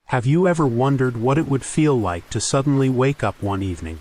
Have you ever wondered what it would feel like to suddenly wake up one evening?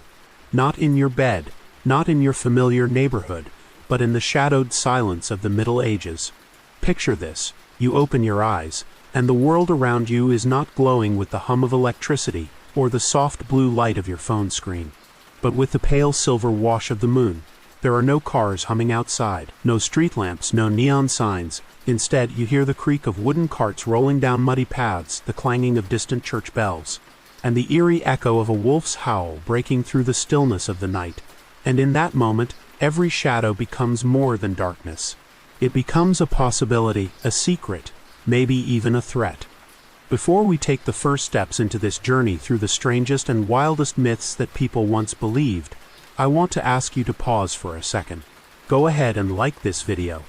Not in your bed, not in your familiar neighborhood, but in the shadowed silence of the Middle Ages. Picture this: you open your eyes, and the world around you is not glowing with the hum of electricity or the soft blue light of your phone screen, but with the pale silver wash of the moon. There are no cars humming outside, no street lamps, no neon signs. Instead, you hear the creak of wooden carts rolling down muddy paths, the clanging of distant church bells, and the eerie echo of a wolf's howl breaking through the stillness of the night. And in that moment, every shadow becomes more than darkness. It becomes a possibility, a secret, maybe even a threat. Before we take the first steps into this journey through the strangest and wildest myths that people once believed, I want to ask you to pause for a second. Go ahead and like this video.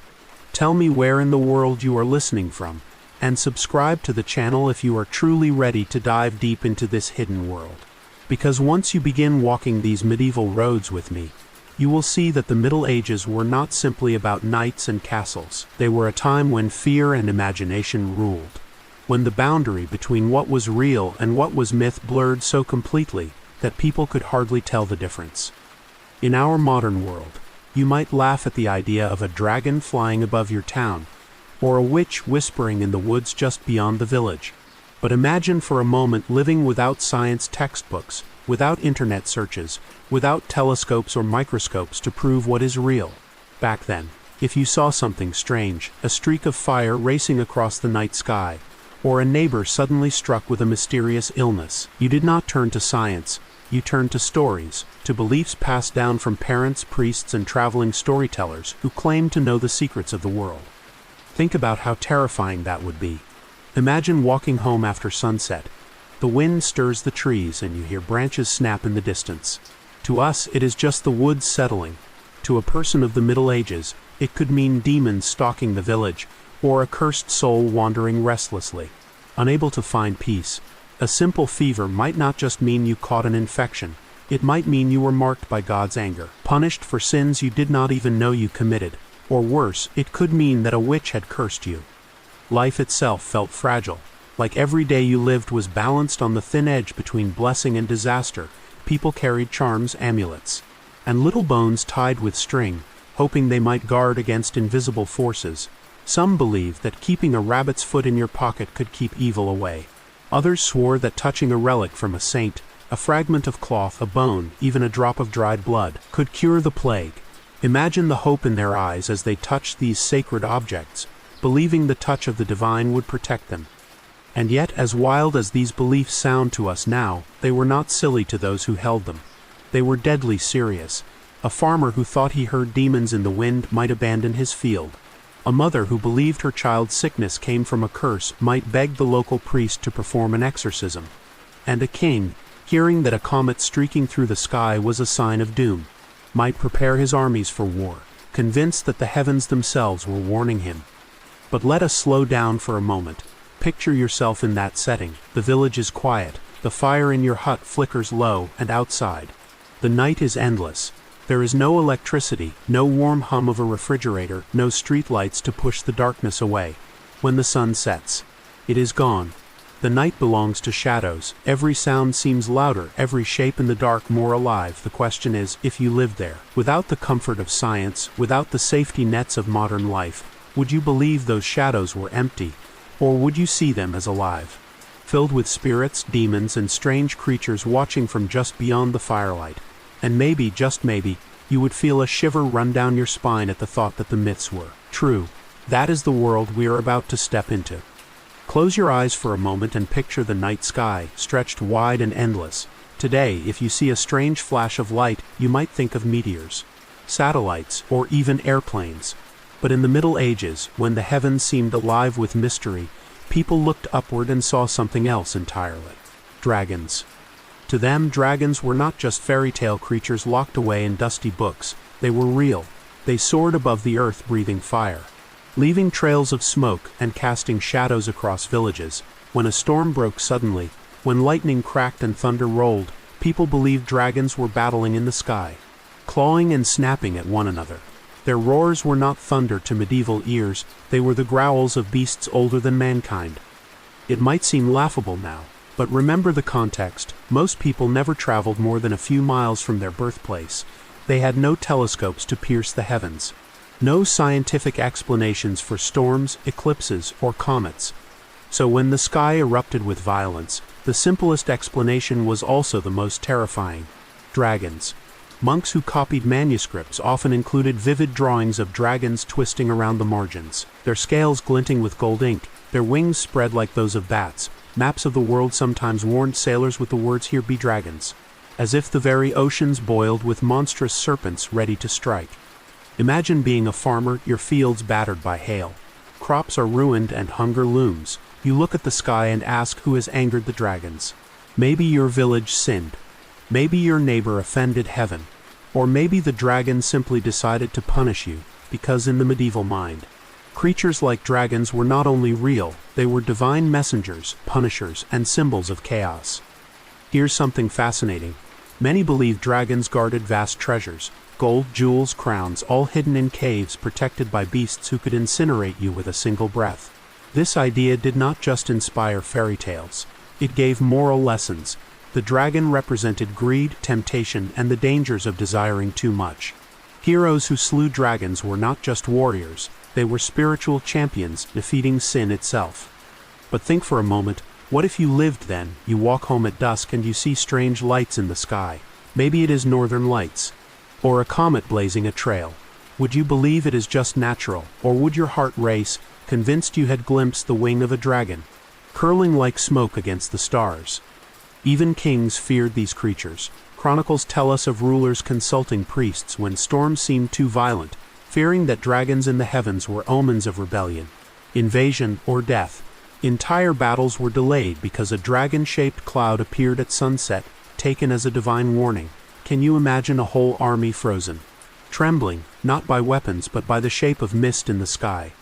Tell me where in the world you are listening from, and subscribe to the channel if you are truly ready to dive deep into this hidden world. Because once you begin walking these medieval roads with me, you will see that the Middle Ages were not simply about knights and castles. They were a time when fear and imagination ruled, when the boundary between what was real and what was myth blurred so completely that people could hardly tell the difference. In our modern world, you might laugh at the idea of a dragon flying above your town, or a witch whispering in the woods just beyond the village. But imagine for a moment living without science textbooks, without internet searches, without telescopes or microscopes to prove what is real. Back then, if you saw something strange, a streak of fire racing across the night sky, or a neighbor suddenly struck with a mysterious illness, you did not turn to science. You turned to stories, to beliefs passed down from parents, priests, and traveling storytellers who claimed to know the secrets of the world. Think about how terrifying that would be. Imagine walking home after sunset. The wind stirs the trees and you hear branches snap in the distance. To us, it is just the woods settling. To a person of the Middle Ages, it could mean demons stalking the village, or a cursed soul wandering restlessly, unable to find peace. A simple fever might not just mean you caught an infection. It might mean you were marked by God's anger, punished for sins you did not even know you committed. Or worse, it could mean that a witch had cursed you. Life itself felt fragile. Like every day you lived was balanced on the thin edge between blessing and disaster. People carried charms, amulets, and little bones tied with string, hoping they might guard against invisible forces. Some believed that keeping a rabbit's foot in your pocket could keep evil away. Others swore that touching a relic from a saint, a fragment of cloth, a bone, even a drop of dried blood, could cure the plague. Imagine the hope in their eyes as they touched these sacred objects, believing the touch of the divine would protect them. And yet, as wild as these beliefs sound to us now, they were not silly to those who held them. They were deadly serious. A farmer who thought he heard demons in the wind might abandon his field. A mother who believed her child's sickness came from a curse might beg the local priest to perform an exorcism. And a king, hearing that a comet streaking through the sky was a sign of doom, might prepare his armies for war, convinced that the heavens themselves were warning him. But let us slow down for a moment. Picture yourself in that setting. The village is quiet, the fire in your hut flickers low, and outside, the night is endless. There is no electricity, no warm hum of a refrigerator, no street lights to push the darkness away. When the sun sets, it is gone. The night belongs to shadows. Every sound seems louder, every shape in the dark more alive. The question is, if you lived there, without the comfort of science, without the safety nets of modern life, would you believe those shadows were empty, or would you see them as alive, filled with spirits, demons, and strange creatures watching from just beyond the firelight? And maybe, just maybe, you would feel a shiver run down your spine at the thought that the myths were true. That is the world we are about to step into. Close your eyes for a moment and picture the night sky, stretched wide and endless. Today, if you see a strange flash of light, you might think of meteors, satellites, or even airplanes. But in the Middle Ages, when the heavens seemed alive with mystery, people looked upward and saw something else entirely. Dragons. To them, dragons were not just fairy tale creatures locked away in dusty books. They were real. They soared above the earth, breathing fire, leaving trails of smoke and casting shadows across villages. When a storm broke suddenly, when lightning cracked and thunder rolled, people believed dragons were battling in the sky, clawing and snapping at one another. Their roars were not thunder to medieval ears, they were the growls of beasts older than mankind. It might seem laughable now, But remember the context. Most people never traveled more than a few miles from their birthplace. They had no telescopes to pierce the heavens. No scientific explanations for storms, eclipses, or comets. So when the sky erupted with violence, the simplest explanation was also the most terrifying. Dragons. Monks who copied manuscripts often included vivid drawings of dragons twisting around the margins, their scales glinting with gold ink, their wings spread like those of bats. Maps of the world sometimes warned sailors with the words, "Here be dragons," as if the very oceans boiled with monstrous serpents ready to strike. Imagine being a farmer, your fields battered by hail. Crops are ruined and hunger looms. You look at the sky and ask who has angered the dragons. Maybe your village sinned. Maybe your neighbor offended heaven. Or maybe the dragon simply decided to punish you, because in the medieval mind, creatures like dragons were not only real, they were divine messengers, punishers, and symbols of chaos. Here's something fascinating. Many believe dragons guarded vast treasures, gold, jewels, crowns, all hidden in caves protected by beasts who could incinerate you with a single breath. This idea did not just inspire fairy tales. It gave moral lessons. The dragon represented greed, temptation, and the dangers of desiring too much. Heroes who slew dragons were not just warriors, they were spiritual champions, defeating sin itself. But think for a moment, what if you lived then? You walk home at dusk and you see strange lights in the sky. Maybe it is northern lights, or a comet blazing a trail. Would you believe it is just natural, or would your heart race, convinced you had glimpsed the wing of a dragon, curling like smoke against the stars? Even kings feared these creatures. Chronicles tell us of rulers consulting priests when storms seemed too violent, fearing that dragons in the heavens were omens of rebellion, invasion, or death. Entire battles were delayed because a dragon-shaped cloud appeared at sunset, taken as a divine warning. Can you imagine a whole army frozen, trembling, not by weapons but by the shape of mist in the sky?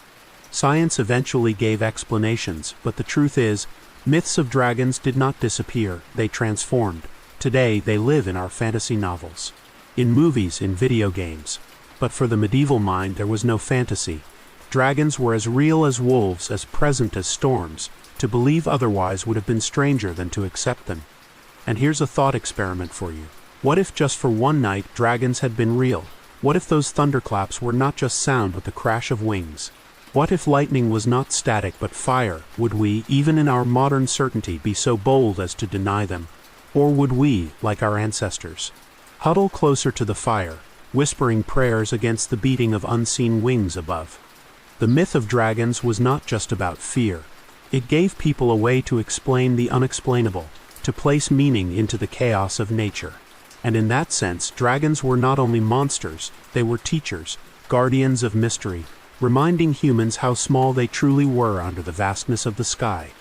Science eventually gave explanations, but the truth is, myths of dragons did not disappear, they transformed. Today, they live in our fantasy novels, in movies, in video games. But for the medieval mind, there was no fantasy. Dragons were as real as wolves, as present as storms. To believe otherwise would have been stranger than to accept them. And here's a thought experiment for you. What if just for one night dragons had been real? What if those thunderclaps were not just sound but the crash of wings? What if lightning was not static but fire? Would we, even in our modern certainty, be so bold as to deny them? Or would we, like our ancestors, huddle closer to the fire, whispering prayers against the beating of unseen wings above? The myth of dragons was not just about fear. It gave people a way to explain the unexplainable, to place meaning into the chaos of nature. And in that sense, dragons were not only monsters, they were teachers, guardians of mystery, reminding humans how small they truly were under the vastness of the sky.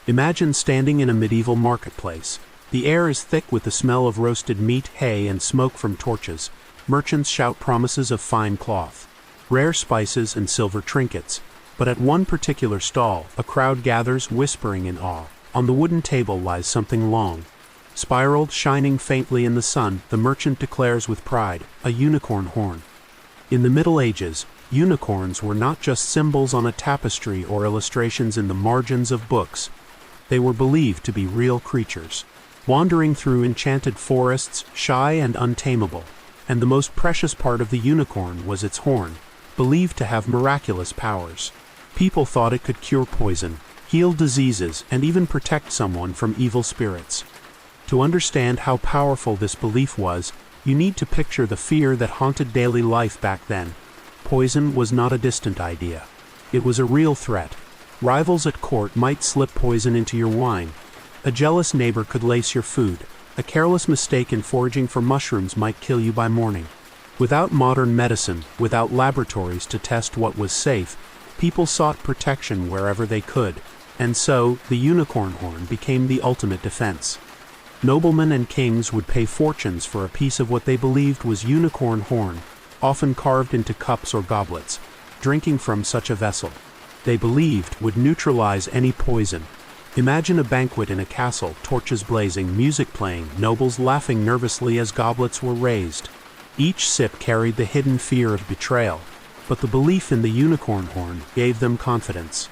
Imagine standing in a medieval marketplace. The air is thick with the smell of roasted meat, hay, and smoke from torches. Merchants shout promises of fine cloth, rare spices, and silver trinkets. But at one particular stall, a crowd gathers, whispering in awe. On the wooden table lies something long, spiraled, shining faintly in the sun. The merchant declares with pride, a unicorn horn. In the Middle Ages, unicorns were not just symbols on a tapestry or illustrations in the margins of books. They were believed to be real creatures, wandering through enchanted forests, shy and untamable. And the most precious part of the unicorn was its horn, believed to have miraculous powers. People thought it could cure poison, heal diseases, and even protect someone from evil spirits. To understand how powerful this belief was, you need to picture the fear that haunted daily life back then. Poison was not a distant idea. It was a real threat. Rivals at court might slip poison into your wine. A jealous neighbor could lace your food. A careless mistake in foraging for mushrooms might kill you by morning. Without modern medicine, without laboratories to test what was safe, people sought protection wherever they could, and so the unicorn horn became the ultimate defense. Noblemen and kings would pay fortunes for a piece of what they believed was unicorn horn, often carved into cups or goblets. Drinking from such a vessel, they believed, would neutralize any poison. Imagine a banquet in a castle, torches blazing, music playing, nobles laughing nervously as goblets were raised. Each sip carried the hidden fear of betrayal, but the belief in the unicorn horn gave them confidence.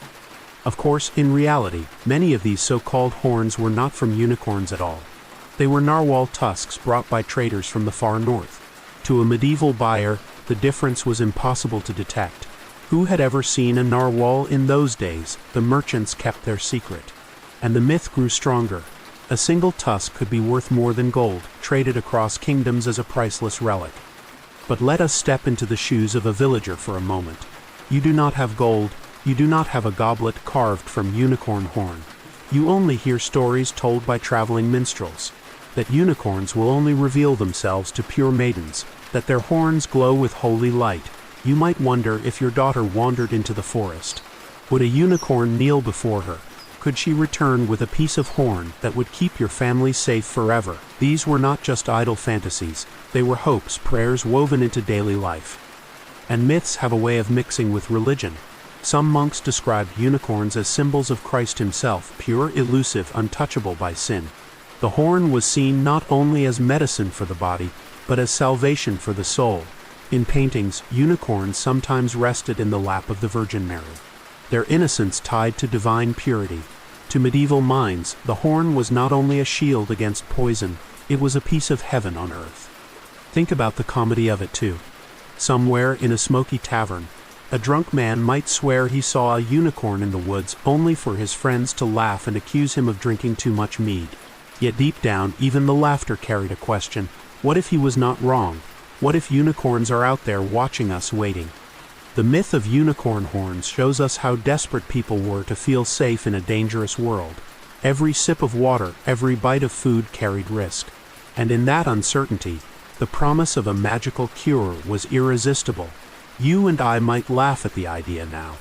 Of course, in reality, many of these so-called horns were not from unicorns at all. They were narwhal tusks brought by traders from the far north. To a medieval buyer, the difference was impossible to detect. Who had ever seen a narwhal in those days? The merchants kept their secret. And the myth grew stronger. A single tusk could be worth more than gold, traded across kingdoms as a priceless relic. But let us step into the shoes of a villager for a moment. You do not have gold, you do not have a goblet carved from unicorn horn. You only hear stories told by traveling minstrels, that unicorns will only reveal themselves to pure maidens, that their horns glow with holy light. You might wonder if your daughter wandered into the forest. Would a unicorn kneel before her? Could she return with a piece of horn that would keep your family safe forever? These were not just idle fantasies, they were hopes, prayers woven into daily life. And myths have a way of mixing with religion. Some monks described unicorns as symbols of Christ himself, pure, elusive, untouchable by sin. The horn was seen not only as medicine for the body, but as salvation for the soul. In paintings, unicorns sometimes rested in the lap of the Virgin Mary, their innocence tied to divine purity. To medieval minds, the horn was not only a shield against poison, it was a piece of heaven on earth. Think about the comedy of it too. Somewhere in a smoky tavern, a drunk man might swear he saw a unicorn in the woods only for his friends to laugh and accuse him of drinking too much mead. Yet deep down, even the laughter carried a question. What if he was not wrong? What if unicorns are out there watching us, waiting? The myth of unicorn horns shows us how desperate people were to feel safe in a dangerous world. Every sip of water, every bite of food carried risk. And in that uncertainty, the promise of a magical cure was irresistible. You and I might laugh at the idea now.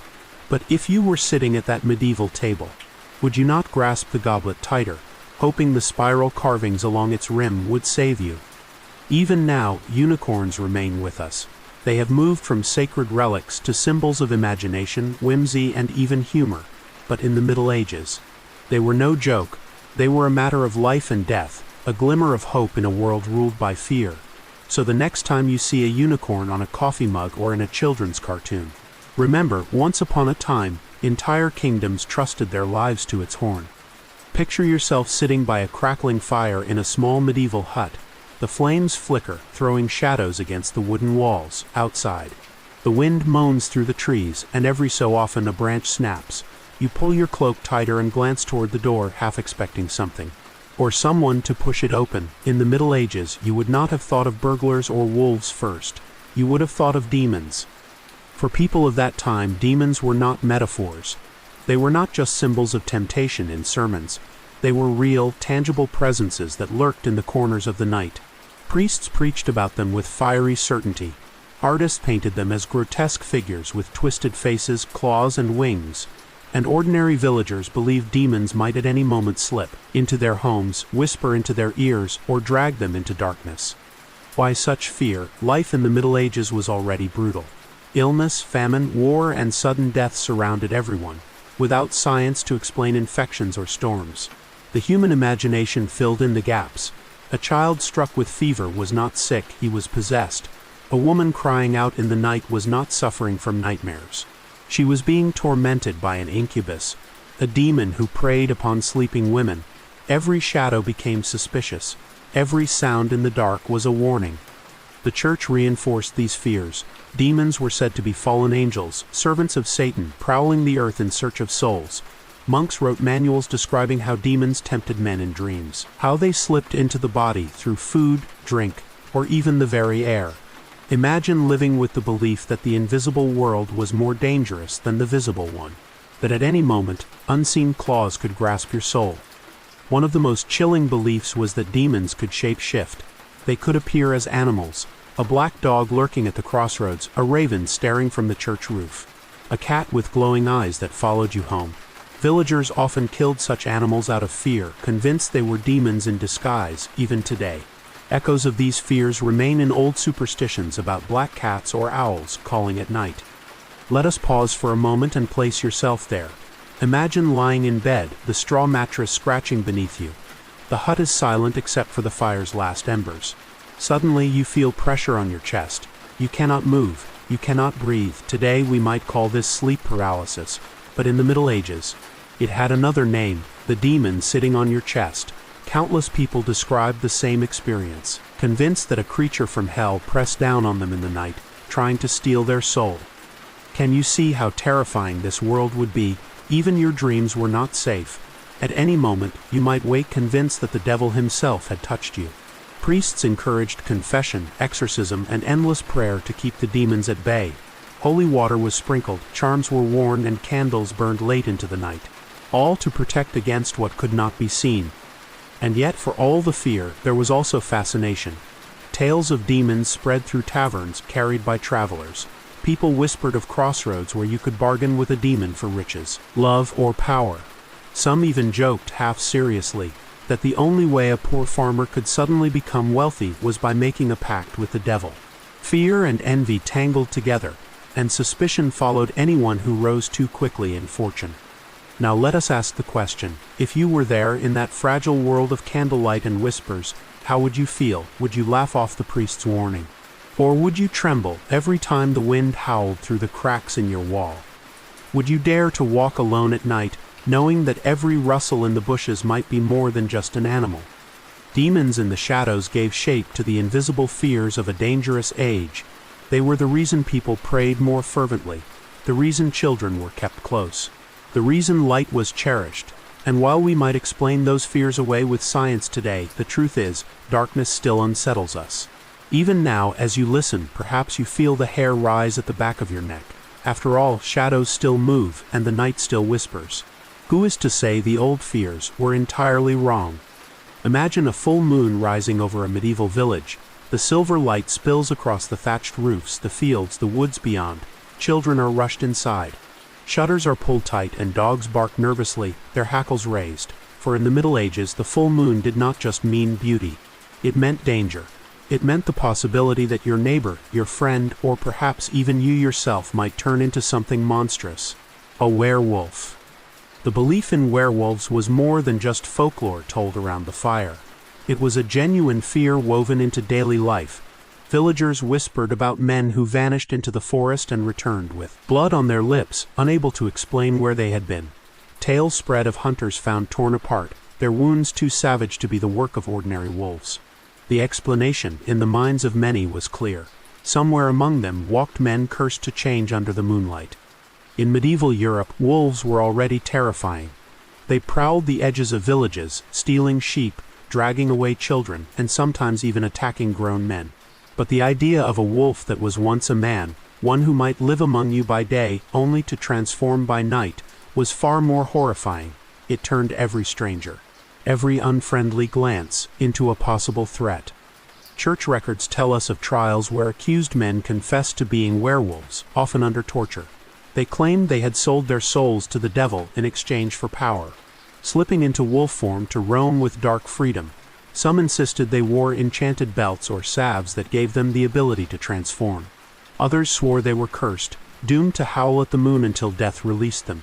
But if you were sitting at that medieval table, would you not grasp the goblet tighter, hoping the spiral carvings along its rim would save you? Even now, unicorns remain with us. They have moved from sacred relics to symbols of imagination, whimsy, and even humor. But in the Middle Ages, they were no joke. They were a matter of life and death, a glimmer of hope in a world ruled by fear. So the next time you see a unicorn on a coffee mug or in a children's cartoon, remember, once upon a time, entire kingdoms trusted their lives to its horn. Picture yourself sitting by a crackling fire in a small medieval hut. The flames flicker, throwing shadows against the wooden walls outside. The wind moans through the trees, and every so often a branch snaps. You pull your cloak tighter and glance toward the door, half expecting something, or someone to push it open. In the Middle Ages, you would not have thought of burglars or wolves first. You would have thought of demons. For people of that time, demons were not metaphors. They were not just symbols of temptation in sermons. They were real, tangible presences that lurked in the corners of the night. Priests preached about them with fiery certainty. Artists painted them as grotesque figures with twisted faces, claws, and wings. And ordinary villagers believed demons might at any moment slip into their homes, whisper into their ears, or drag them into darkness. Why such fear? Life in the Middle Ages was already brutal. Illness, famine, war, and sudden death surrounded everyone, without science to explain infections or storms. The human imagination filled in the gaps. A child struck with fever was not sick, he was possessed. A woman crying out in the night was not suffering from nightmares. She was being tormented by an incubus, a demon who preyed upon sleeping women. Every shadow became suspicious. Every sound in the dark was a warning. The church reinforced these fears. Demons were said to be fallen angels, servants of Satan, prowling the earth in search of souls. Monks wrote manuals describing how demons tempted men in dreams, how they slipped into the body through food, drink, or even the very air. Imagine living with the belief that the invisible world was more dangerous than the visible one, that at any moment, unseen claws could grasp your soul. One of the most chilling beliefs was that demons could shape-shift. They could appear as animals, a black dog lurking at the crossroads, a raven staring from the church roof, a cat with glowing eyes that followed you home. Villagers often killed such animals out of fear, convinced they were demons in disguise, even today. Echoes of these fears remain in old superstitions about black cats or owls calling at night. Let us pause for a moment and place yourself there. Imagine lying in bed, the straw mattress scratching beneath you. The hut is silent except for the fire's last embers. Suddenly you feel pressure on your chest. You cannot move. You cannot breathe. Today we might call this sleep paralysis. But in the Middle Ages, it had another name, the demon sitting on your chest. Countless people described the same experience, convinced that a creature from hell pressed down on them in the night, trying to steal their soul. Can you see how terrifying this world would be? Even your dreams were not safe. At any moment, you might wake convinced that the devil himself had touched you. Priests encouraged confession, exorcism, and endless prayer to keep the demons at bay. Holy water was sprinkled, charms were worn, and candles burned late into the night, all to protect against what could not be seen. And yet, for all the fear, there was also fascination. Tales of demons spread through taverns carried by travelers. People whispered of crossroads where you could bargain with a demon for riches, love, or power. Some even joked, half seriously, that the only way a poor farmer could suddenly become wealthy was by making a pact with the devil. Fear and envy tangled together, and suspicion followed anyone who rose too quickly in fortune. Now let us ask the question, if you were there in that fragile world of candlelight and whispers, how would you feel? Would you laugh off the priest's warning? Or would you tremble every time the wind howled through the cracks in your wall? Would you dare to walk alone at night, knowing that every rustle in the bushes might be more than just an animal? Demons in the shadows gave shape to the invisible fears of a dangerous age. They were the reason people prayed more fervently, the reason children were kept close, the reason light was cherished. And while we might explain those fears away with science today, the truth is, darkness still unsettles us. Even now, as you listen, perhaps you feel the hair rise at the back of your neck. After all, shadows still move, and the night still whispers. Who is to say the old fears were entirely wrong? Imagine a full moon rising over a medieval village. The silver light spills across the thatched roofs, the fields, the woods beyond. Children are rushed inside. Shutters are pulled tight and dogs bark nervously, their hackles raised. For in the Middle Ages, the full moon did not just mean beauty. It meant danger. It meant the possibility that your neighbor, your friend, or perhaps even you yourself might turn into something monstrous. A werewolf. The belief in werewolves was more than just folklore told around the fire. It was a genuine fear woven into daily life. Villagers whispered about men who vanished into the forest and returned with blood on their lips, unable to explain where they had been. Tales spread of hunters found torn apart, their wounds too savage to be the work of ordinary wolves. The explanation, in the minds of many, was clear. Somewhere among them walked men cursed to change under the moonlight. In medieval Europe, wolves were already terrifying. They prowled the edges of villages, stealing sheep, dragging away children, and sometimes even attacking grown men. But the idea of a wolf that was once a man, one who might live among you by day only to transform by night, was far more horrifying. It turned every stranger, every unfriendly glance, into a possible threat. Church records tell us of trials where accused men confessed to being werewolves, often under torture. They claimed they had sold their souls to the devil in exchange for power, slipping into wolf form to roam with dark freedom. Some insisted they wore enchanted belts or salves that gave them the ability to transform. Others swore they were cursed, doomed to howl at the moon until death released them.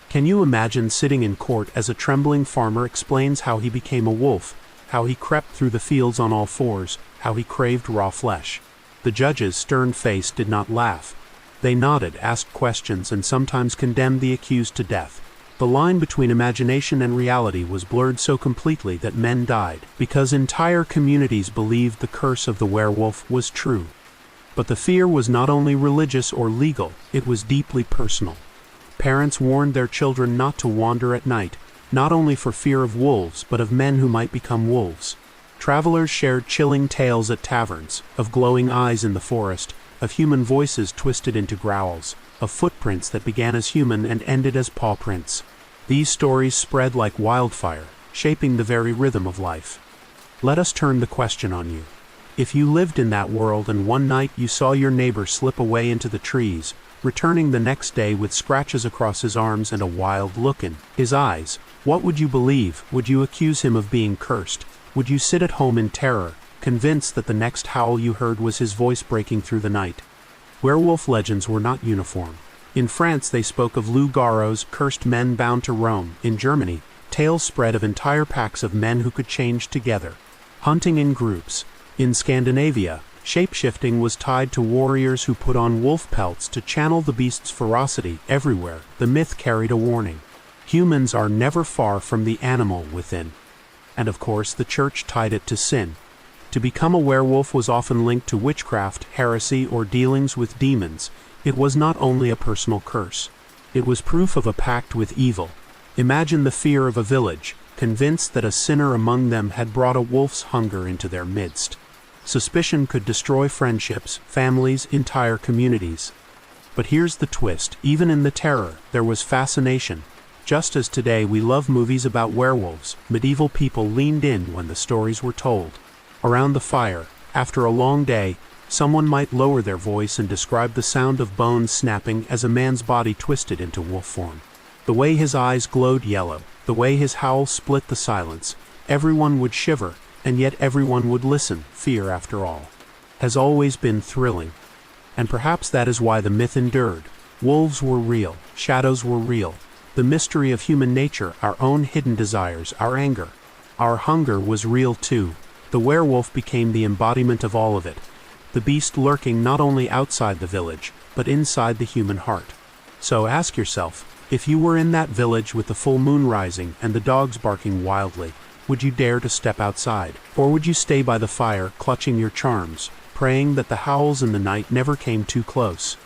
Can you imagine sitting in court as a trembling farmer explains how he became a wolf, how he crept through the fields on all fours, how he craved raw flesh? The judges, stern-faced, did not laugh. They nodded, asked questions, and sometimes condemned the accused to death. The line between imagination and reality was blurred so completely that men died, because entire communities believed the curse of the werewolf was true. But the fear was not only religious or legal, it was deeply personal. Parents warned their children not to wander at night, not only for fear of wolves, but of men who might become wolves. Travelers shared chilling tales at taverns, of glowing eyes in the forest, of human voices twisted into growls, of footprints that began as human and ended as paw prints. These stories spread like wildfire, shaping the very rhythm of life. Let us turn the question on you. If you lived in that world and one night you saw your neighbor slip away into the trees, returning the next day with scratches across his arms and a wild look in his eyes, what would you believe? Would you accuse him of being cursed? Would you sit at home in terror, convinced that the next howl you heard was his voice breaking through the night? Werewolf legends were not uniform. In France they spoke of loups-garous, cursed men bound to Rome. In Germany, tales spread of entire packs of men who could change together, hunting in groups. In Scandinavia, Shape-shifting was tied to warriors who put on wolf pelts to channel the beast's ferocity. Everywhere, the myth carried a warning. Humans are never far from the animal within. And of course, the church tied it to sin. To become a werewolf was often linked to witchcraft, heresy, or dealings with demons. It was not only a personal curse. It was proof of a pact with evil. Imagine the fear of a village, convinced that a sinner among them had brought a wolf's hunger into their midst. Suspicion could destroy friendships, families, entire communities. But here's the twist: even in the terror, there was fascination. Just as today we love movies about werewolves, medieval people leaned in when the stories were told. Around the fire, after a long day, someone might lower their voice and describe the sound of bones snapping as a man's body twisted into wolf form. The way his eyes glowed yellow, the way his howl split the silence. Everyone would shiver, and yet everyone would listen. Fear, after all, has always been thrilling. And perhaps that is why the myth endured. Wolves were real, shadows were real. The mystery of human nature, our own hidden desires, our anger, our hunger was real too. The werewolf became the embodiment of all of it. The beast lurking not only outside the village, but inside the human heart. So ask yourself, if you were in that village with the full moon rising and the dogs barking wildly, would you dare to step outside? Or would you stay by the fire, clutching your charms, praying that the howls in the night never came too close?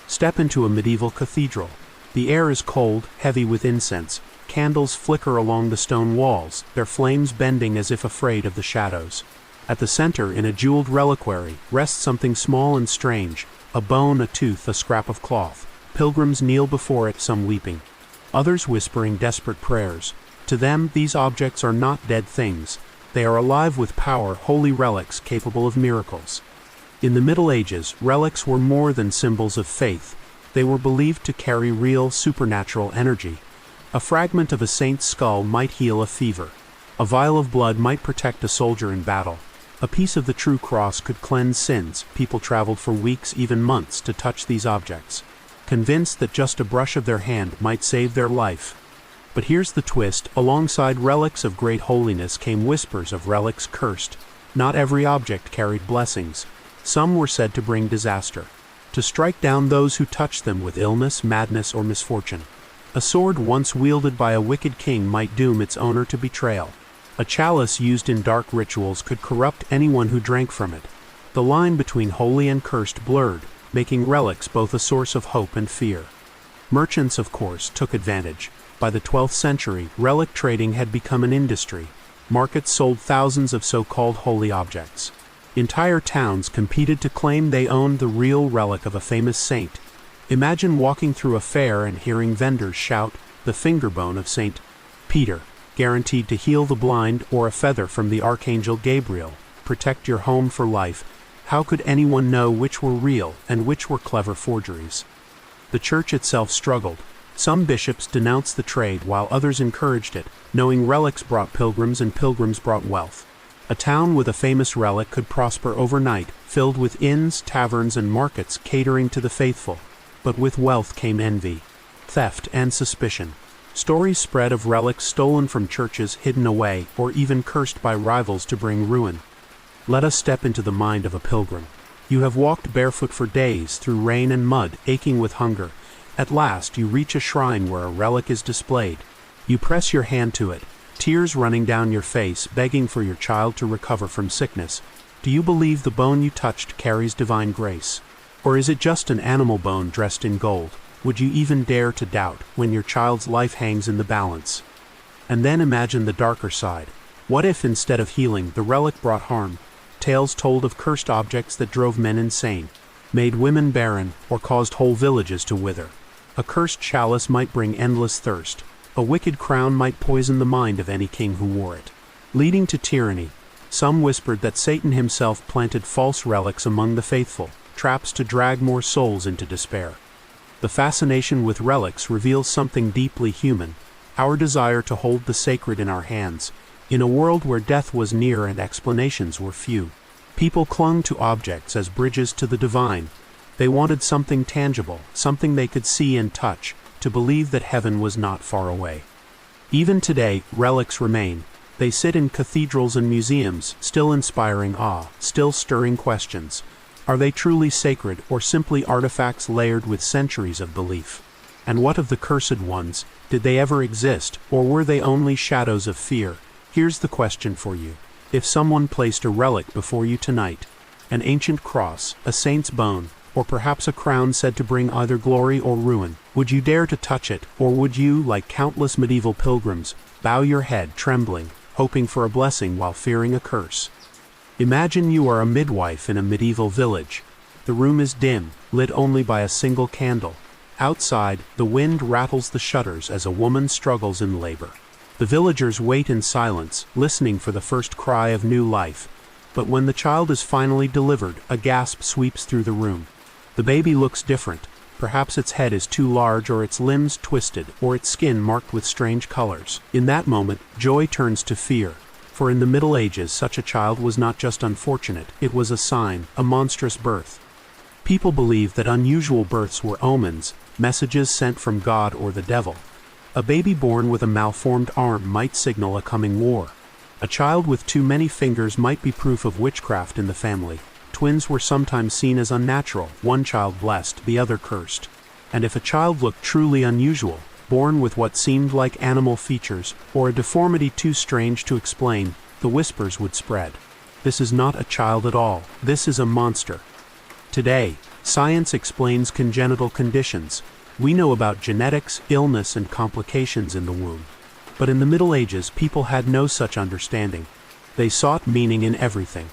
Step into a medieval cathedral. The air is cold, heavy with incense. Candles flicker along the stone walls, their flames bending as if afraid of the shadows. At the center, in a jeweled reliquary, rests something small and strange: a bone, a tooth, a scrap of cloth. Pilgrims kneel before it, some weeping, others whispering desperate prayers. To them, these objects are not dead things. They are alive with power, holy relics capable of miracles. In the Middle Ages, relics were more than symbols of faith. They were believed to carry real, supernatural energy. A fragment of a saint's skull might heal a fever. A vial of blood might protect a soldier in battle. A piece of the true cross could cleanse sins. People traveled for weeks, even months, to touch these objects, convinced that just a brush of their hand might save their life. But here's the twist: alongside relics of great holiness came whispers of relics cursed. Not every object carried blessings. Some were said to bring disaster, to strike down those who touched them with illness, madness, or misfortune. A sword once wielded by a wicked king might doom its owner to betrayal. A chalice used in dark rituals could corrupt anyone who drank from it. The line between holy and cursed blurred, making relics both a source of hope and fear. Merchants, of course, took advantage. By the 12th century, relic trading had become an industry. Markets sold thousands of so-called holy objects. Entire towns competed to claim they owned the real relic of a famous saint. Imagine walking through a fair and hearing vendors shout, "The finger bone of Saint Peter, guaranteed to heal the blind," or "A feather from the Archangel Gabriel, protect your home for life." How could anyone know which were real and which were clever forgeries? The church itself struggled. Some bishops denounced the trade while others encouraged it, knowing relics brought pilgrims and pilgrims brought wealth. A town with a famous relic could prosper overnight, filled with inns, taverns, and markets catering to the faithful. But with wealth came envy, theft, and suspicion. Stories spread of relics stolen from churches, hidden away, or even cursed by rivals to bring ruin. Let us step into the mind of a pilgrim. You have walked barefoot for days, through rain and mud, aching with hunger. At last you reach a shrine where a relic is displayed. You press your hand to it, tears running down your face, begging for your child to recover from sickness. Do you believe the bone you touched carries divine grace? Or is it just an animal bone dressed in gold? Would you even dare to doubt when your child's life hangs in the balance? And then imagine the darker side. What if instead of healing, the relic brought harm? Tales told of cursed objects that drove men insane, made women barren, or caused whole villages to wither. A cursed chalice might bring endless thirst. A wicked crown might poison the mind of any king who wore it, leading to tyranny. Some whispered that Satan himself planted false relics among the faithful, traps to drag more souls into despair. The fascination with relics reveals something deeply human, our desire to hold the sacred in our hands. In a world where death was near and explanations were few, people clung to objects as bridges to the divine. They wanted something tangible, something they could see and touch, to believe that heaven was not far away. Even today, relics remain. They sit in cathedrals and museums, still inspiring awe, still stirring questions. Are they truly sacred, or simply artifacts layered with centuries of belief? And what of the cursed ones? Did they ever exist, or were they only shadows of fear? Here's the question for you. If someone placed a relic before you tonight, an ancient cross, a saint's bone, or perhaps a crown said to bring either glory or ruin, would you dare to touch it, or would you, like countless medieval pilgrims, bow your head trembling, hoping for a blessing while fearing a curse? Imagine you are a midwife in a medieval village. The room is dim, lit only by a single candle. Outside, the wind rattles the shutters as a woman struggles in labor. The villagers wait in silence, listening for the first cry of new life. But when the child is finally delivered, a gasp sweeps through the room. The baby looks different. Perhaps its head is too large, or its limbs twisted, or its skin marked with strange colors. In that moment, joy turns to fear. For in the Middle Ages, such a child was not just unfortunate, it was a sign, a monstrous birth. People believed that unusual births were omens, messages sent from God or the devil. A baby born with a malformed arm might signal a coming war. A child with too many fingers might be proof of witchcraft in the family. Twins were sometimes seen as unnatural, one child blessed, the other cursed. And if a child looked truly unusual, born with what seemed like animal features, or a deformity too strange to explain, the whispers would spread. This is not a child at all, this is a monster. Today, science explains congenital conditions. We know about genetics, illness, and complications in the womb. But in the Middle Ages, people had no such understanding. They sought meaning in everything.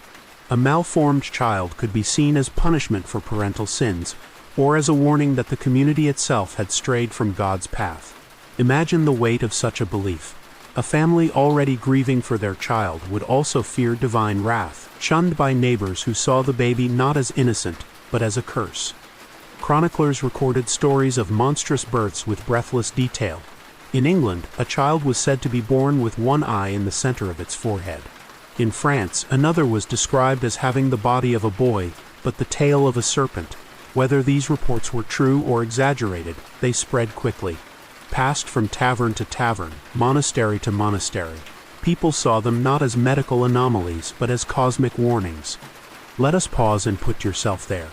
A malformed child could be seen as punishment for parental sins, or as a warning that the community itself had strayed from God's path. Imagine the weight of such a belief. A family already grieving for their child would also fear divine wrath, shunned by neighbors who saw the baby not as innocent, but as a curse. Chroniclers recorded stories of monstrous births with breathless detail. In England, a child was said to be born with one eye in the center of its forehead. In France, another was described as having the body of a boy, but the tail of a serpent. Whether these reports were true or exaggerated, they spread quickly. Passed from tavern to tavern, monastery to monastery, people saw them not as medical anomalies, but as cosmic warnings. Let us pause and put yourself there.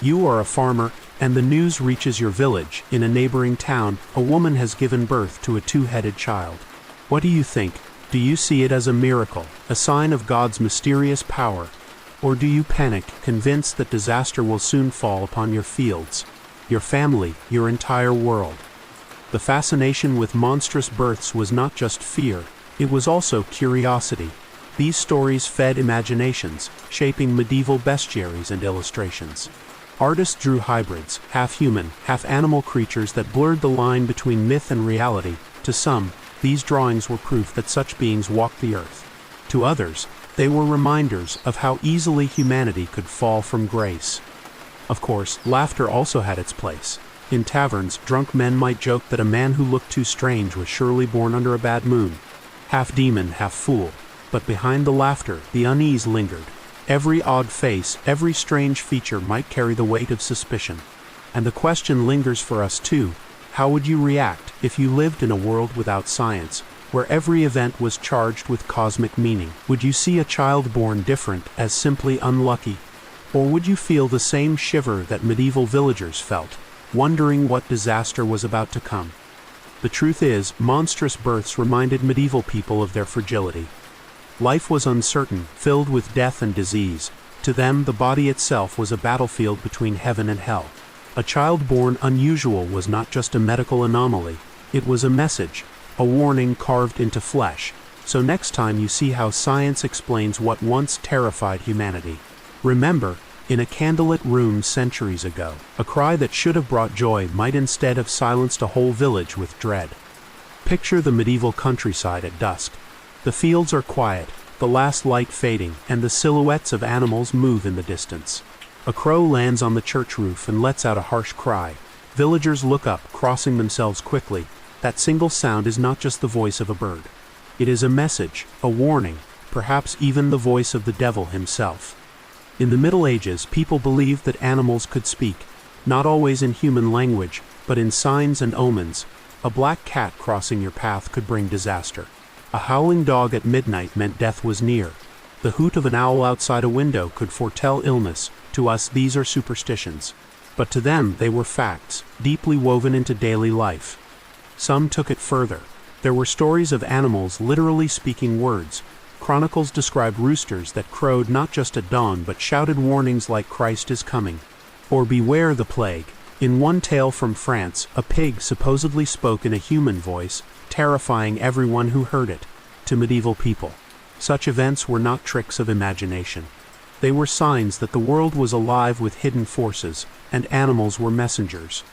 You are a farmer, and the news reaches your village. In a neighboring town, a woman has given birth to a two-headed child. What do you think? Do you see it as a miracle, a sign of God's mysterious power? Or do you panic, convinced that disaster will soon fall upon your fields, your family, your entire world? The fascination with monstrous births was not just fear, it was also curiosity. These stories fed imaginations, shaping medieval bestiaries and illustrations. Artists drew hybrids, half-human, half-animal creatures that blurred the line between myth and reality. To some, these drawings were proof that such beings walked the earth. To others, they were reminders of how easily humanity could fall from grace. Of course, laughter also had its place. In taverns, drunk men might joke that a man who looked too strange was surely born under a bad moon. Half demon, half fool. But behind the laughter, the unease lingered. Every odd face, every strange feature might carry the weight of suspicion. And the question lingers for us too. How would you react if you lived in a world without science, where every event was charged with cosmic meaning? Would you see a child born different as simply unlucky? Or would you feel the same shiver that medieval villagers felt, wondering what disaster was about to come? The truth is, monstrous births reminded medieval people of their fragility. Life was uncertain, filled with death and disease. To them, the body itself was a battlefield between heaven and hell. A child born unusual was not just a medical anomaly, it was a message, a warning carved into flesh. So next time you see how science explains what once terrified humanity, remember, in a candlelit room centuries ago, a cry that should have brought joy might instead have silenced a whole village with dread. Picture the medieval countryside at dusk. The fields are quiet, the last light fading, and the silhouettes of animals move in the distance. A crow lands on the church roof and lets out a harsh cry. Villagers look up, crossing themselves quickly. That single sound is not just the voice of a bird. It is a message, a warning, perhaps even the voice of the devil himself. In the Middle Ages, people believed that animals could speak, not always in human language, but in signs and omens. A black cat crossing your path could bring disaster. A howling dog at midnight meant death was near. The hoot of an owl outside a window could foretell illness. To us, these are superstitions. But to them, they were facts, deeply woven into daily life. Some took it further. There were stories of animals literally speaking words. Chronicles described roosters that crowed not just at dawn but shouted warnings like Christ is coming, or beware the plague. In one tale from France, a pig supposedly spoke in a human voice, terrifying everyone who heard it. To medieval people, such events were not tricks of imagination. They were signs that the world was alive with hidden forces, and animals were messengers.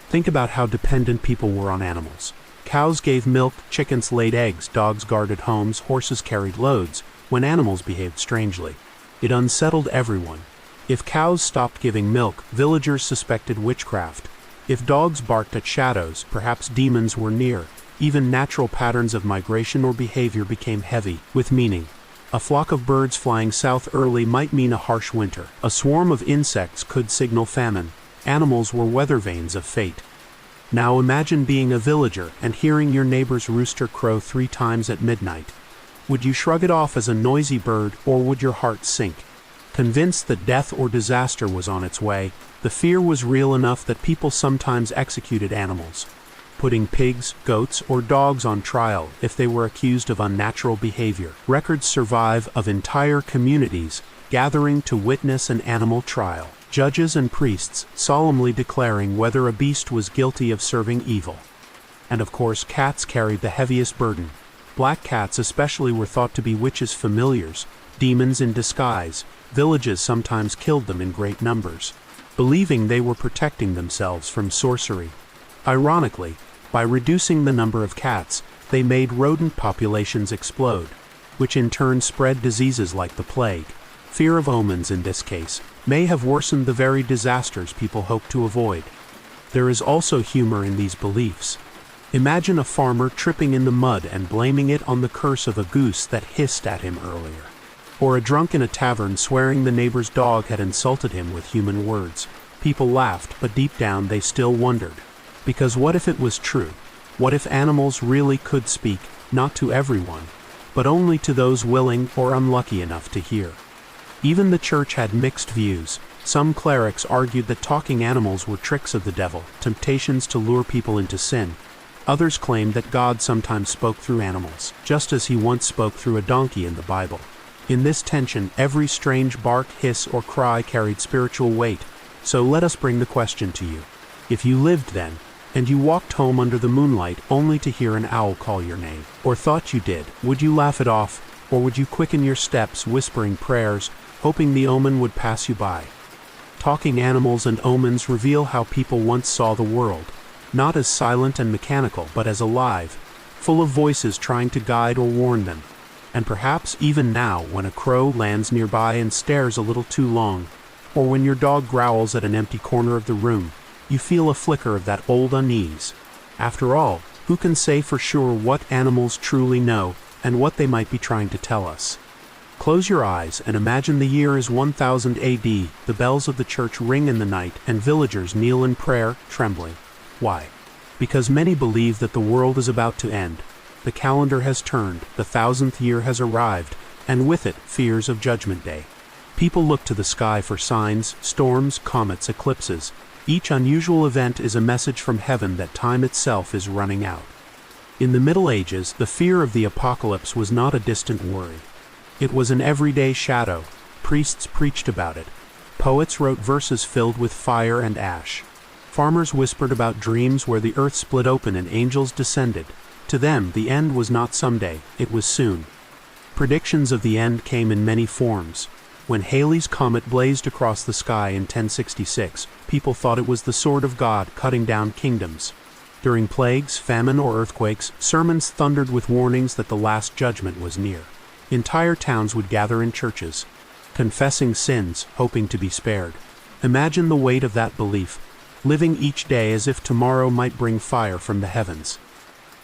Think about how dependent people were on animals. Cows gave milk, chickens laid eggs, dogs guarded homes, horses carried loads. When animals behaved strangely, it unsettled everyone. If cows stopped giving milk, villagers suspected witchcraft. If dogs barked at shadows, perhaps demons were near. Even natural patterns of migration or behavior became heavy with meaning. A flock of birds flying south early might mean a harsh winter. A swarm of insects could signal famine. Animals were weather vanes of fate. Now imagine being a villager and hearing your neighbor's rooster crow 3 times at midnight. Would you shrug it off as a noisy bird, or would your heart sink? Convinced that death or disaster was on its way, the fear was real enough that people sometimes executed animals, putting pigs, goats, or dogs on trial if they were accused of unnatural behavior. Records survive of entire communities gathering to witness an animal trial. Judges and priests solemnly declaring whether a beast was guilty of serving evil. And of course, cats carried the heaviest burden. Black cats especially were thought to be witches' familiars, demons in disguise. Villages sometimes killed them in great numbers, believing they were protecting themselves from sorcery. Ironically, by reducing the number of cats, they made rodent populations explode, which in turn spread diseases like the plague. Fear of omens in this case may have worsened the very disasters people hoped to avoid. There is also humor in these beliefs. Imagine a farmer tripping in the mud and blaming it on the curse of a goose that hissed at him earlier. Or a drunk in a tavern swearing the neighbor's dog had insulted him with human words. People laughed, but deep down they still wondered. Because what if it was true? What if animals really could speak, not to everyone, but only to those willing or unlucky enough to hear? Even the church had mixed views. Some clerics argued that talking animals were tricks of the devil, temptations to lure people into sin. Others claimed that God sometimes spoke through animals, just as he once spoke through a donkey in the Bible. In this tension, every strange bark, hiss, or cry carried spiritual weight. So let us bring the question to you. If you lived then, and you walked home under the moonlight only to hear an owl call your name, or thought you did, would you laugh it off, or would you quicken your steps, whispering prayers, hoping the omen would pass you by? Talking animals and omens reveal how people once saw the world, not as silent and mechanical, but as alive, full of voices trying to guide or warn them. And perhaps even now, when a crow lands nearby and stares a little too long, or when your dog growls at an empty corner of the room, you feel a flicker of that old unease. After all, who can say for sure what animals truly know and what they might be trying to tell us? Close your eyes and imagine the year is 1000 AD, the bells of the church ring in the night, and villagers kneel in prayer, trembling. Why? Because many believe that the world is about to end. The calendar has turned, the 1000th year has arrived, and with it, fears of Judgment Day. People look to the sky for signs, storms, comets, eclipses. Each unusual event is a message from heaven that time itself is running out. In the Middle Ages, the fear of the apocalypse was not a distant worry. It was an everyday shadow. Priests preached about it. Poets wrote verses filled with fire and ash. Farmers whispered about dreams where the earth split open and angels descended. To them, the end was not someday, it was soon. Predictions of the end came in many forms. When Halley's comet blazed across the sky in 1066, people thought it was the sword of God cutting down kingdoms. During plagues, famine, or earthquakes, sermons thundered with warnings that the last judgment was near. Entire towns would gather in churches, confessing sins, hoping to be spared. Imagine the weight of that belief, living each day as if tomorrow might bring fire from the heavens.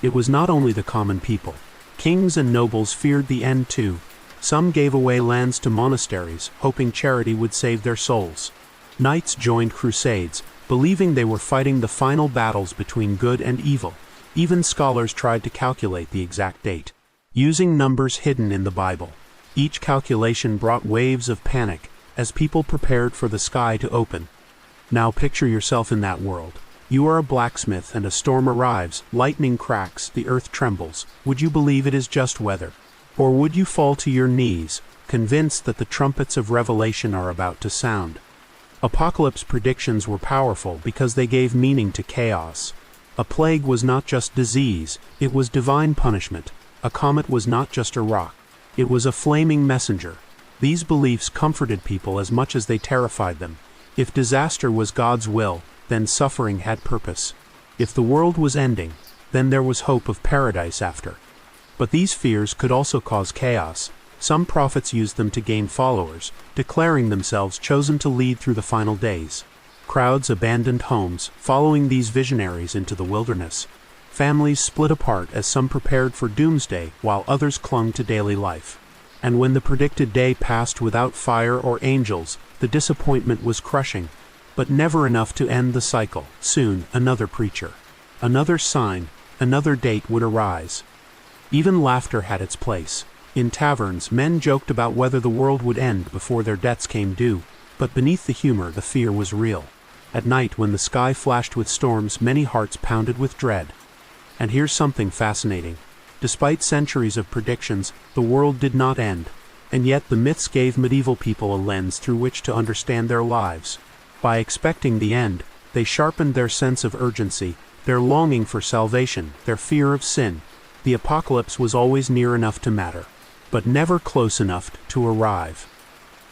It was not only the common people. Kings and nobles feared the end too. Some gave away lands to monasteries, hoping charity would save their souls. Knights joined crusades, believing they were fighting the final battles between good and evil. Even scholars tried to calculate the exact date. using numbers hidden in the Bible. Each calculation brought waves of panic as people prepared for the sky to open. Now picture yourself in that world. You are a blacksmith and a storm arrives, lightning cracks, the earth trembles. Would you believe it is just weather? Or would you fall to your knees, convinced that the trumpets of Revelation are about to sound? Apocalypse predictions were powerful because they gave meaning to chaos. A plague was not just disease, it was divine punishment. A comet was not just a rock, it was a flaming messenger. These beliefs comforted people as much as they terrified them. If disaster was God's will, then suffering had purpose. If the world was ending, then there was hope of paradise after. But these fears could also cause chaos. Some prophets used them to gain followers, declaring themselves chosen to lead through the final days. Crowds abandoned homes, following these visionaries into the wilderness. Families split apart as some prepared for doomsday while others clung to daily life. And when the predicted day passed without fire or angels, the disappointment was crushing, but never enough to end the cycle. Soon, another preacher, another sign, another date would arise. Even laughter had its place. In taverns, men joked about whether the world would end before their debts came due, but beneath the humor, the fear was real. At night, when the sky flashed with storms, many hearts pounded with dread. And here's something fascinating. Despite centuries of predictions, the world did not end, and yet the myths gave medieval people a lens through which to understand their lives. By expecting the end, they sharpened their sense of urgency, their longing for salvation, their fear of sin. The apocalypse was always near enough to matter, but never close enough to arrive.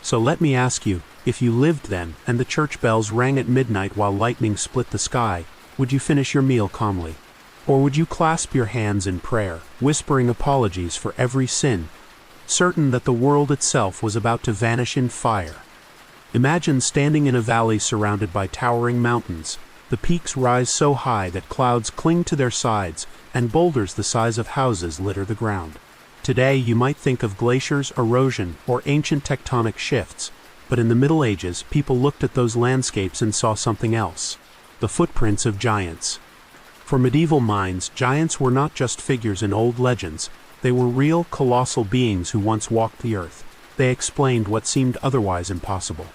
So let me ask you, if you lived then, and the church bells rang at midnight while lightning split the sky, would you finish your meal calmly? Or would you clasp your hands in prayer, whispering apologies for every sin, certain that the world itself was about to vanish in fire? Imagine standing in a valley surrounded by towering mountains. The peaks rise so high that clouds cling to their sides, and boulders the size of houses litter the ground. Today you might think of glaciers, erosion, or ancient tectonic shifts, but in the Middle Ages people looked at those landscapes and saw something else: the footprints of giants. For medieval minds, giants were not just figures in old legends, they were real, colossal beings who once walked the earth. They explained what seemed otherwise impossible.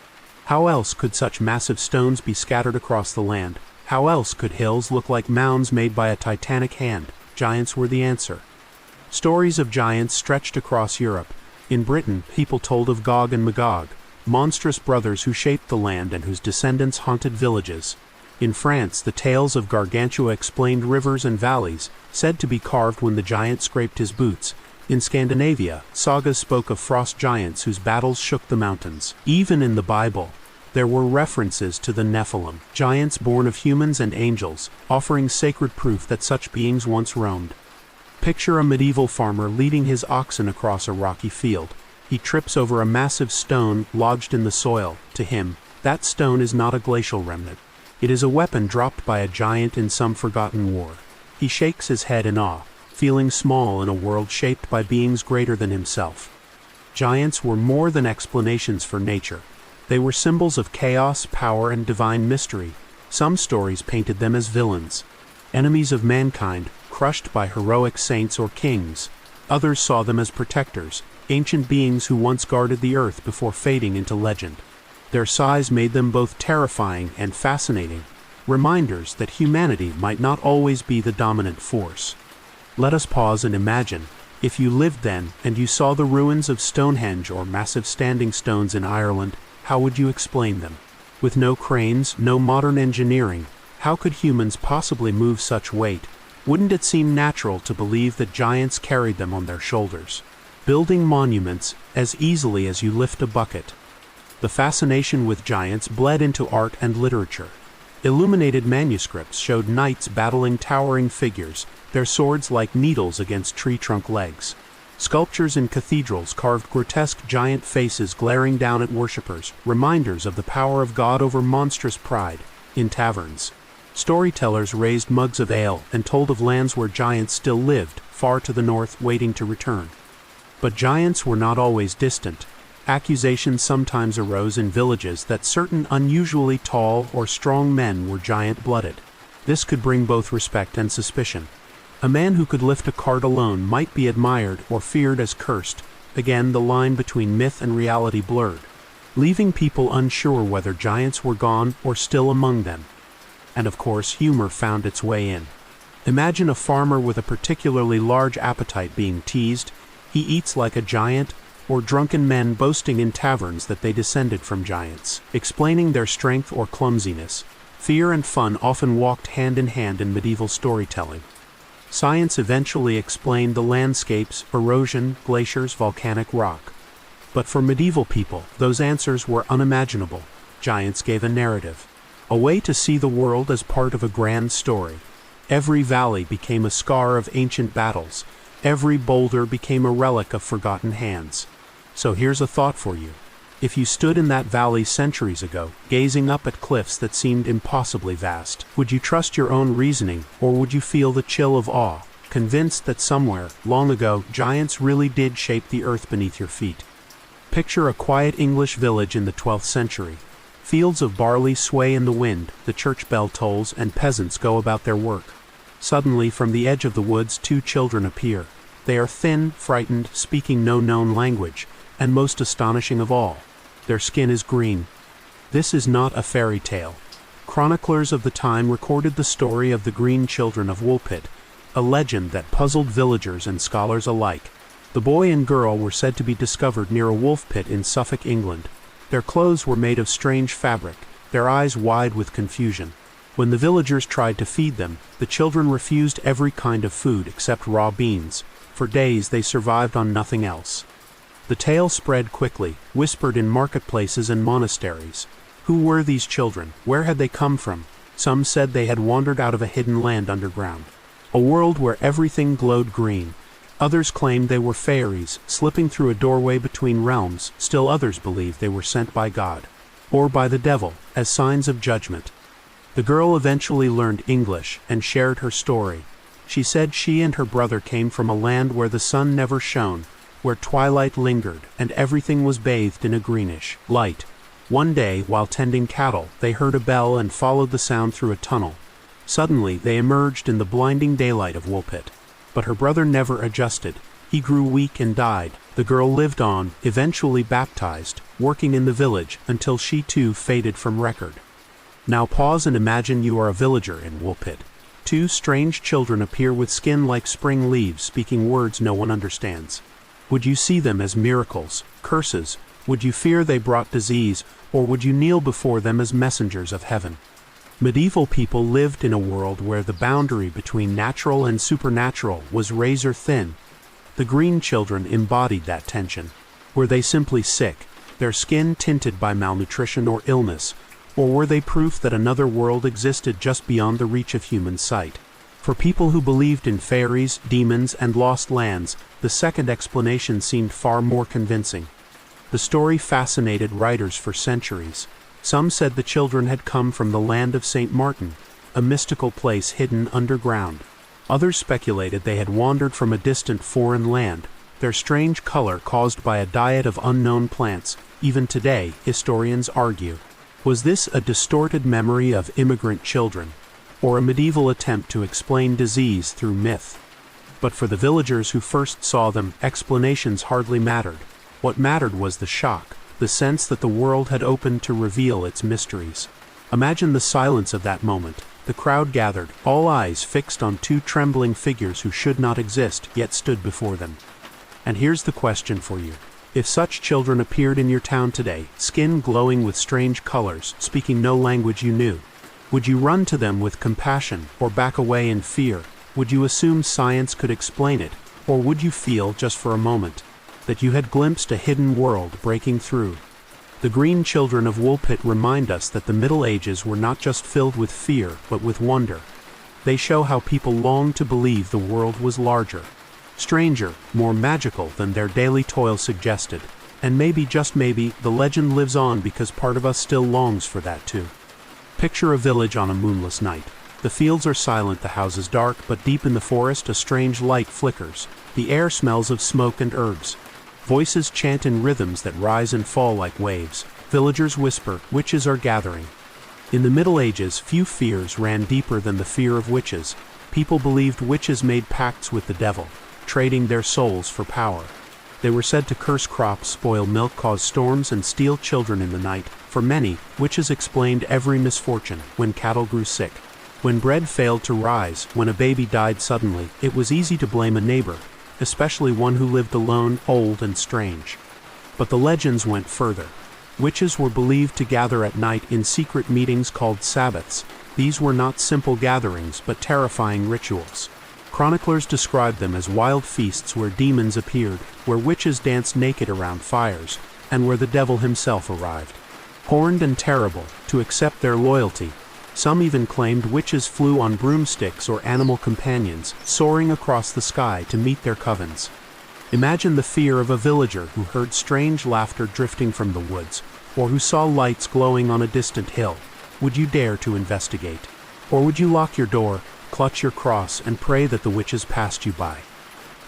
How else could such massive stones be scattered across the land? How else could hills look like mounds made by a titanic hand? Giants were the answer. Stories of giants stretched across Europe. In Britain, people told of Gog and Magog, monstrous brothers who shaped the land and whose descendants haunted villages. In France, the tales of Gargantua explained rivers and valleys, said to be carved when the giant scraped his boots. In Scandinavia, sagas spoke of frost giants whose battles shook the mountains. Even in the Bible, there were references to the Nephilim, giants born of humans and angels, offering sacred proof that such beings once roamed. Picture a medieval farmer leading his oxen across a rocky field. He trips over a massive stone lodged in the soil. To him, that stone is not a glacial remnant. It is a weapon dropped by a giant in some forgotten war. He shakes his head in awe, feeling small in a world shaped by beings greater than himself. Giants were more than explanations for nature. They were symbols of chaos, power, and divine mystery. Some stories painted them as villains, enemies of mankind, crushed by heroic saints or kings. Others saw them as protectors, ancient beings who once guarded the earth before fading into legend. Their size made them both terrifying and fascinating, reminders that humanity might not always be the dominant force. Let us pause and imagine, if you lived then and you saw the ruins of Stonehenge or massive standing stones in Ireland, how would you explain them? With no cranes, no modern engineering, how could humans possibly move such weight? Wouldn't it seem natural to believe that giants carried them on their shoulders, building monuments as easily as you lift a bucket? The fascination with giants bled into art and literature. Illuminated manuscripts showed knights battling towering figures, their swords like needles against tree trunk legs. Sculptures in cathedrals carved grotesque giant faces glaring down at worshippers, reminders of the power of God over monstrous pride. In taverns, storytellers raised mugs of ale and told of lands where giants still lived, far to the north, waiting to return. But giants were not always distant. Accusations sometimes arose in villages that certain unusually tall or strong men were giant-blooded. This could bring both respect and suspicion. A man who could lift a cart alone might be admired or feared as cursed. Again, the line between myth and reality blurred, leaving people unsure whether giants were gone or still among them. And of course, humor found its way in. Imagine a farmer with a particularly large appetite being teased, "He eats like a giant," or drunken men boasting in taverns that they descended from giants, explaining their strength or clumsiness. Fear and fun often walked hand in hand in medieval storytelling. Science eventually explained the landscapes, erosion, glaciers, volcanic rock. But for medieval people, those answers were unimaginable. Giants gave a narrative, a way to see the world as part of a grand story. Every valley became a scar of ancient battles. Every boulder became a relic of forgotten hands. So here's a thought for you. If you stood in that valley centuries ago, gazing up at cliffs that seemed impossibly vast, would you trust your own reasoning, or would you feel the chill of awe, convinced that somewhere, long ago, giants really did shape the earth beneath your feet? Picture a quiet English village in the 12th century. Fields of barley sway in the wind, the church bell tolls, and peasants go about their work. Suddenly, from the edge of the woods, two children appear. They are thin, frightened, speaking no known language, and most astonishing of all, their skin is green. This is not a fairy tale. Chroniclers of the time recorded the story of the green children of Woolpit, a legend that puzzled villagers and scholars alike. The boy and girl were said to be discovered near a wolf pit in Suffolk, England. Their clothes were made of strange fabric, their eyes wide with confusion. When the villagers tried to feed them, the children refused every kind of food except raw beans. For days they survived on nothing else. The tale spread quickly, whispered in marketplaces and monasteries. Who were these children? Where had they come from? Some said they had wandered out of a hidden land underground, a world where everything glowed green. Others claimed they were fairies, slipping through a doorway between realms. Still others believed they were sent by God, or by the devil, as signs of judgment. The girl eventually learned English and shared her story. She said she and her brother came from a land where the sun never shone, where twilight lingered, and everything was bathed in a greenish light. One day, while tending cattle, they heard a bell and followed the sound through a tunnel. Suddenly, they emerged in the blinding daylight of Woolpit. But her brother never adjusted. He grew weak and died. The girl lived on, eventually baptized, working in the village, until she too faded from record. Now pause and imagine you are a villager in Woolpit. Two strange children appear with skin like spring leaves, speaking words no one understands. Would you see them as miracles, curses? Would you fear they brought disease, or would you kneel before them as messengers of heaven? Medieval people lived in a world where the boundary between natural and supernatural was razor thin. The green children embodied that tension. Were they simply sick, their skin tinted by malnutrition or illness, or were they proof that another world existed just beyond the reach of human sight? For people who believed in fairies, demons, and lost lands, the second explanation seemed far more convincing. The story fascinated writers for centuries. Some said the children had come from the land of St. Martin, a mystical place hidden underground. Others speculated they had wandered from a distant foreign land, their strange color caused by a diet of unknown plants. Even today, historians argue. Was this a distorted memory of immigrant children, or a medieval attempt to explain disease through myth? But for the villagers who first saw them, explanations hardly mattered. What mattered was the shock, the sense that the world had opened to reveal its mysteries. Imagine the silence of that moment. The crowd gathered, all eyes fixed on two trembling figures who should not exist, yet stood before them. And here's the question for you. If such children appeared in your town today, skin glowing with strange colors, speaking no language you knew, would you run to them with compassion or back away in fear? Would you assume science could explain it, or would you feel, just for a moment, that you had glimpsed a hidden world breaking through? The green children of Woolpit remind us that the Middle Ages were not just filled with fear, but with wonder. They show how people longed to believe the world was larger, stranger, more magical than their daily toil suggested. And maybe, just maybe, the legend lives on because part of us still longs for that too. Picture a village on a moonless night. The fields are silent, the houses dark, but deep in the forest a strange light flickers. The air smells of smoke and herbs. Voices chant in rhythms that rise and fall like waves. Villagers whisper, witches are gathering. In the Middle Ages, few fears ran deeper than the fear of witches. People believed witches made pacts with the devil, trading their souls for power. They were said to curse crops, spoil milk, cause storms, and steal children in the night. For many, witches explained every misfortune: when cattle grew sick, when bread failed to rise, when a baby died suddenly. It was easy to blame a neighbor, especially one who lived alone, old and strange. But the legends went further. Witches were believed to gather at night in secret meetings called Sabbaths. These were not simple gatherings, but terrifying rituals. Chroniclers described them as wild feasts where demons appeared, where witches danced naked around fires, and where the devil himself arrived. Horned and terrible, to accept their loyalty. Some even claimed witches flew on broomsticks or animal companions, soaring across the sky to meet their covens. Imagine the fear of a villager who heard strange laughter drifting from the woods, or who saw lights glowing on a distant hill. Would you dare to investigate? Or would you lock your door, clutch your cross, and pray that the witches passed you by?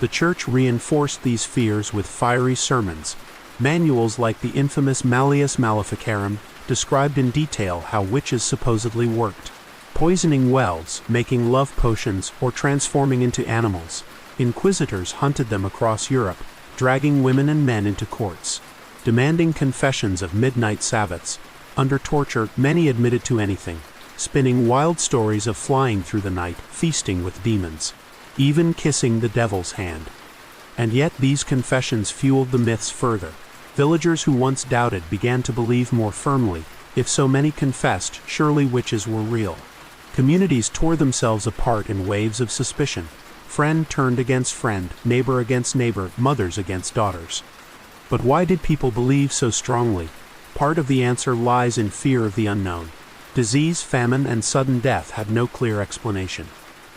The church reinforced these fears with fiery sermons. Manuals like the infamous Malleus Maleficarum described in detail how witches supposedly worked, poisoning wells, making love potions, or transforming into animals. Inquisitors hunted them across Europe, dragging women and men into courts, demanding confessions of midnight Sabbaths. Under torture, many admitted to anything, spinning wild stories of flying through the night, feasting with demons, even kissing the devil's hand. And yet these confessions fueled the myths further. Villagers who once doubted began to believe more firmly. If so many confessed, surely witches were real. Communities tore themselves apart in waves of suspicion. Friend turned against friend, neighbor against neighbor, mothers against daughters. But why did people believe so strongly? Part of the answer lies in fear of the unknown. Disease, famine, and sudden death had no clear explanation.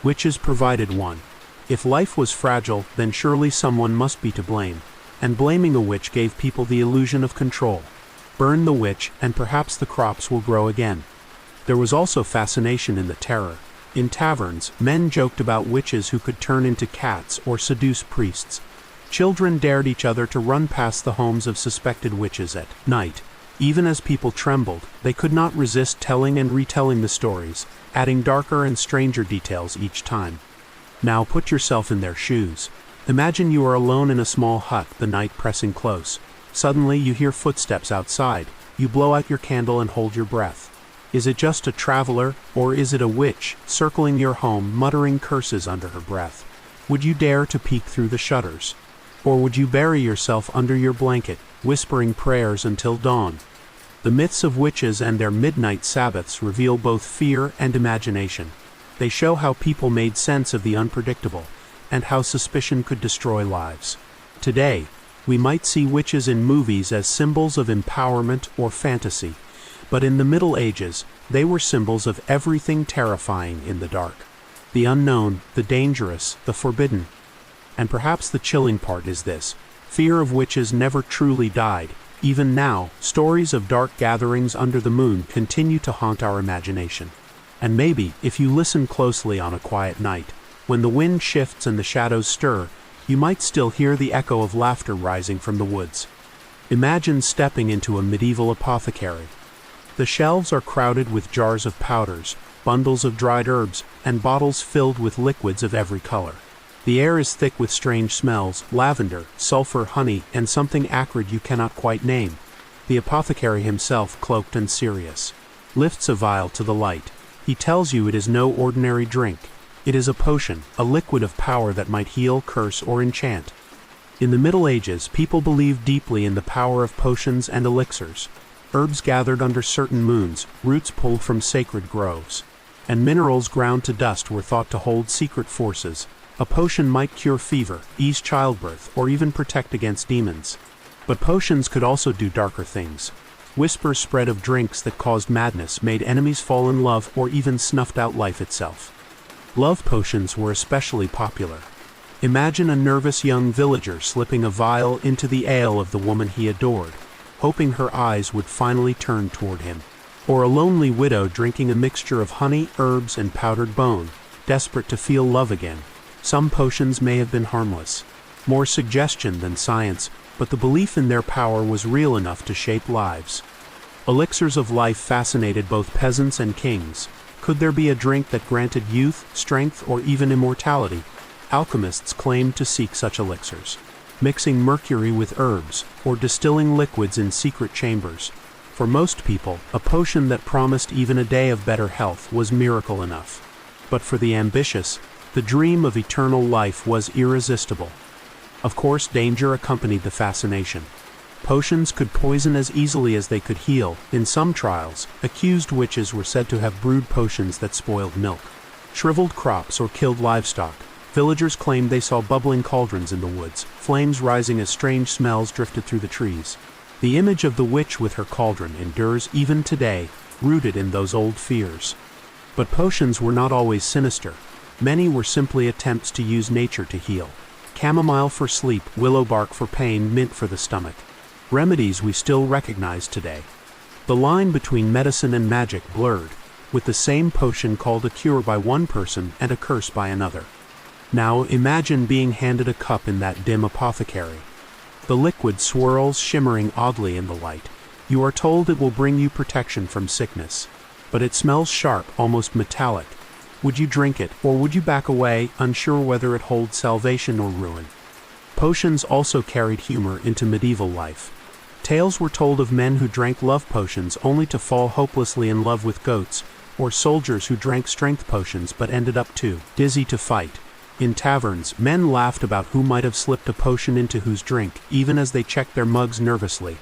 Witches provided one. If life was fragile, then surely someone must be to blame. And blaming a witch gave people the illusion of control. Burn the witch, and perhaps the crops will grow again. There was also fascination in the terror. In taverns, men joked about witches who could turn into cats or seduce priests. Children dared each other to run past the homes of suspected witches at night. Even as people trembled, they could not resist telling and retelling the stories, adding darker and stranger details each time. Now put yourself in their shoes. Imagine you are alone in a small hut, the night pressing close. Suddenly you hear footsteps outside. You blow out your candle and hold your breath. Is it just a traveler, or is it a witch, circling your home, muttering curses under her breath? Would you dare to peek through the shutters? Or would you bury yourself under your blanket, whispering prayers until dawn? The myths of witches and their midnight Sabbaths reveal both fear and imagination. They show how people made sense of the unpredictable, and how suspicion could destroy lives. Today, we might see witches in movies as symbols of empowerment or fantasy, but in the Middle Ages, they were symbols of everything terrifying in the dark. The unknown, the dangerous, the forbidden. And perhaps the chilling part is this: fear of witches never truly died. Even now, stories of dark gatherings under the moon continue to haunt our imagination. And maybe, if you listen closely on a quiet night, when the wind shifts and the shadows stir, you might still hear the echo of laughter rising from the woods. Imagine stepping into a medieval apothecary. The shelves are crowded with jars of powders, bundles of dried herbs, and bottles filled with liquids of every color. The air is thick with strange smells: lavender, sulfur, honey, and something acrid you cannot quite name. The apothecary himself, cloaked and serious, lifts a vial to the light. He tells you it is no ordinary drink. It is a potion, a liquid of power that might heal, curse, or enchant. In the Middle Ages, people believed deeply in the power of potions and elixirs. Herbs gathered under certain moons, roots pulled from sacred groves, and minerals ground to dust were thought to hold secret forces. A potion might cure fever, ease childbirth, or even protect against demons. But potions could also do darker things. Whispers spread of drinks that caused madness, made enemies fall in love, or even snuffed out life itself. Love potions were especially popular. Imagine a nervous young villager slipping a vial into the ale of the woman he adored, hoping her eyes would finally turn toward him. Or a lonely widow drinking a mixture of honey, herbs, and powdered bone, desperate to feel love again. Some potions may have been harmless, more suggestion than science, but the belief in their power was real enough to shape lives. Elixirs of life fascinated both peasants and kings. Could there be a drink that granted youth, strength, or even immortality? Alchemists claimed to seek such elixirs, mixing mercury with herbs, or distilling liquids in secret chambers. For most people, a potion that promised even a day of better health was miracle enough. But for the ambitious, the dream of eternal life was irresistible. Of course, danger accompanied the fascination. Potions could poison as easily as they could heal. In some trials, accused witches were said to have brewed potions that spoiled milk, shriveled crops, or killed livestock. Villagers claimed they saw bubbling cauldrons in the woods, flames rising as strange smells drifted through the trees. The image of the witch with her cauldron endures even today, rooted in those old fears. But potions were not always sinister. Many were simply attempts to use nature to heal. Chamomile for sleep, willow bark for pain, mint for the stomach. Remedies we still recognize today. The line between medicine and magic blurred, with the same potion called a cure by one person and a curse by another. Now imagine being handed a cup in that dim apothecary. The liquid swirls, shimmering oddly in the light. You are told it will bring you protection from sickness. But it smells sharp, almost metallic. Would you drink it, or would you back away, unsure whether it holds salvation or ruin? Potions also carried humor into medieval life. Tales were told of men who drank love potions only to fall hopelessly in love with goats, or soldiers who drank strength potions but ended up too dizzy to fight. In taverns, men laughed about who might have slipped a potion into whose drink, even as they checked their mugs nervously.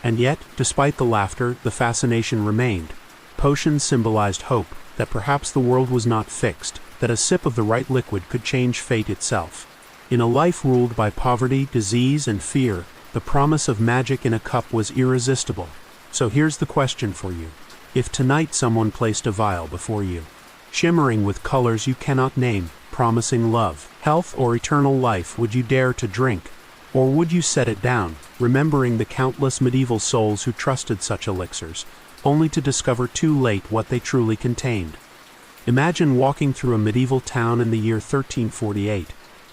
And yet, despite the laughter, the fascination remained. Potions symbolized hope, that perhaps the world was not fixed, that a sip of the right liquid could change fate itself. In a life ruled by poverty, disease, and fear, the promise of magic in a cup was irresistible. So here's the question for you. If tonight someone placed a vial before you, shimmering with colors you cannot name, promising love, health, or eternal life, would you dare to drink? Or would you set it down, remembering the countless medieval souls who trusted such elixirs, only to discover too late what they truly contained? Imagine walking through a medieval town in the year 1348.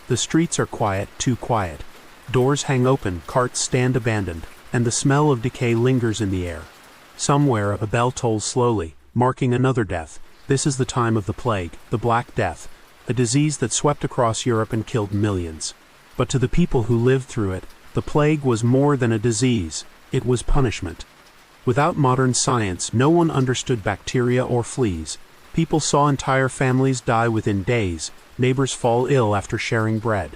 The streets are quiet, too quiet. Doors hang open, carts stand abandoned, and the smell of decay lingers in the air. Somewhere a bell tolls slowly, marking another death. This is the time of the plague, the Black Death, a disease that swept across Europe and killed millions. But to the people who lived through it, the plague was more than a disease. It was punishment. Without modern science, no one understood bacteria or fleas. People saw entire families die within days, neighbors fall ill after sharing bread.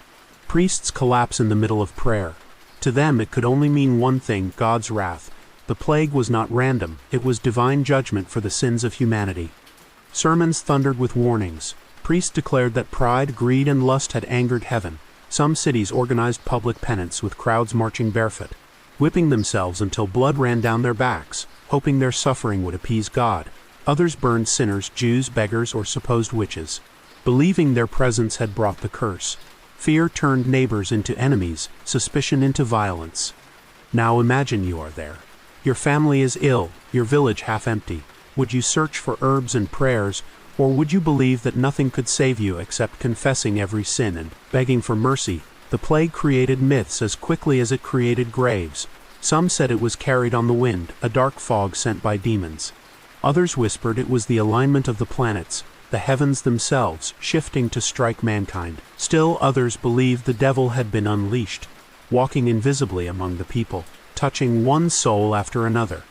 Priests collapse in the middle of prayer. To them it could only mean one thing: God's wrath. The plague was not random, it was divine judgment for the sins of humanity. Sermons thundered with warnings. Priests declared that pride, greed, and lust had angered heaven. Some cities organized public penance with crowds marching barefoot, whipping themselves until blood ran down their backs, hoping their suffering would appease God. Others burned sinners, Jews, beggars, or supposed witches, believing their presence had brought the curse. Fear turned neighbors into enemies, suspicion into violence. Now imagine you are there. Your family is ill, your village half empty. Would you search for herbs and prayers, or would you believe that nothing could save you except confessing every sin and begging for mercy? The plague created myths as quickly as it created graves. Some said it was carried on the wind, a dark fog sent by demons. Others whispered it was the alignment of the planets, the heavens themselves, shifting to strike mankind. Still others believed the devil had been unleashed, walking invisibly among the people, touching one soul after another.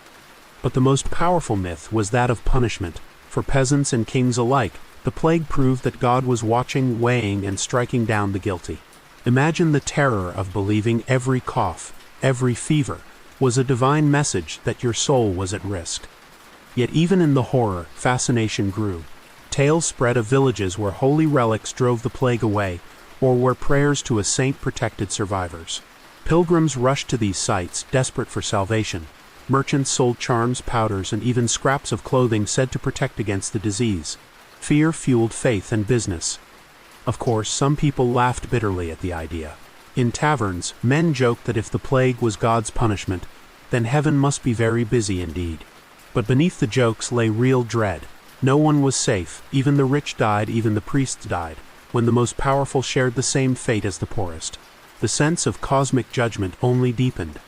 But the most powerful myth was that of punishment. For peasants and kings alike, the plague proved that God was watching, weighing, and striking down the guilty. Imagine the terror of believing every cough, every fever, was a divine message that your soul was at risk. Yet even in the horror, fascination grew. Tales spread of villages where holy relics drove the plague away, or where prayers to a saint protected survivors. Pilgrims rushed to these sites, desperate for salvation. Merchants sold charms, powders, and even scraps of clothing said to protect against the disease. Fear fueled faith and business. Of course, some people laughed bitterly at the idea. In taverns, men joked that if the plague was God's punishment, then heaven must be very busy indeed. But beneath the jokes lay real dread. No one was safe, even the rich died, even the priests died, when the most powerful shared the same fate as the poorest. The sense of cosmic judgment only deepened.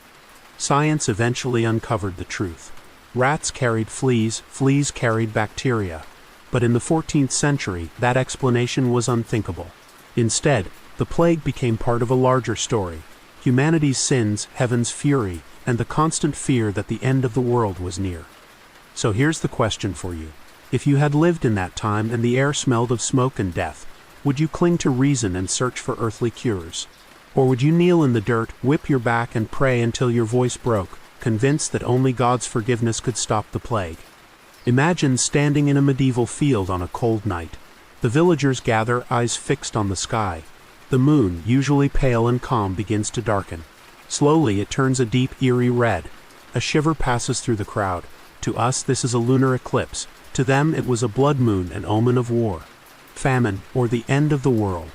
Science eventually uncovered the truth. Rats carried fleas, fleas carried bacteria. But in the 14th century, that explanation was unthinkable. Instead, the plague became part of a larger story: humanity's sins, heaven's fury, and the constant fear that the end of the world was near. So here's the question for you. If you had lived in that time and the air smelled of smoke and death, would you cling to reason and search for earthly cures? Or would you kneel in the dirt, whip your back, and pray until your voice broke, convinced that only God's forgiveness could stop the plague? Imagine standing in a medieval field on a cold night. The villagers gather, eyes fixed on the sky. The moon, usually pale and calm, begins to darken. Slowly it turns a deep, eerie red. A shiver passes through the crowd. To us this is a lunar eclipse. To them it was a blood moon, an omen of war, famine, or the end of the world.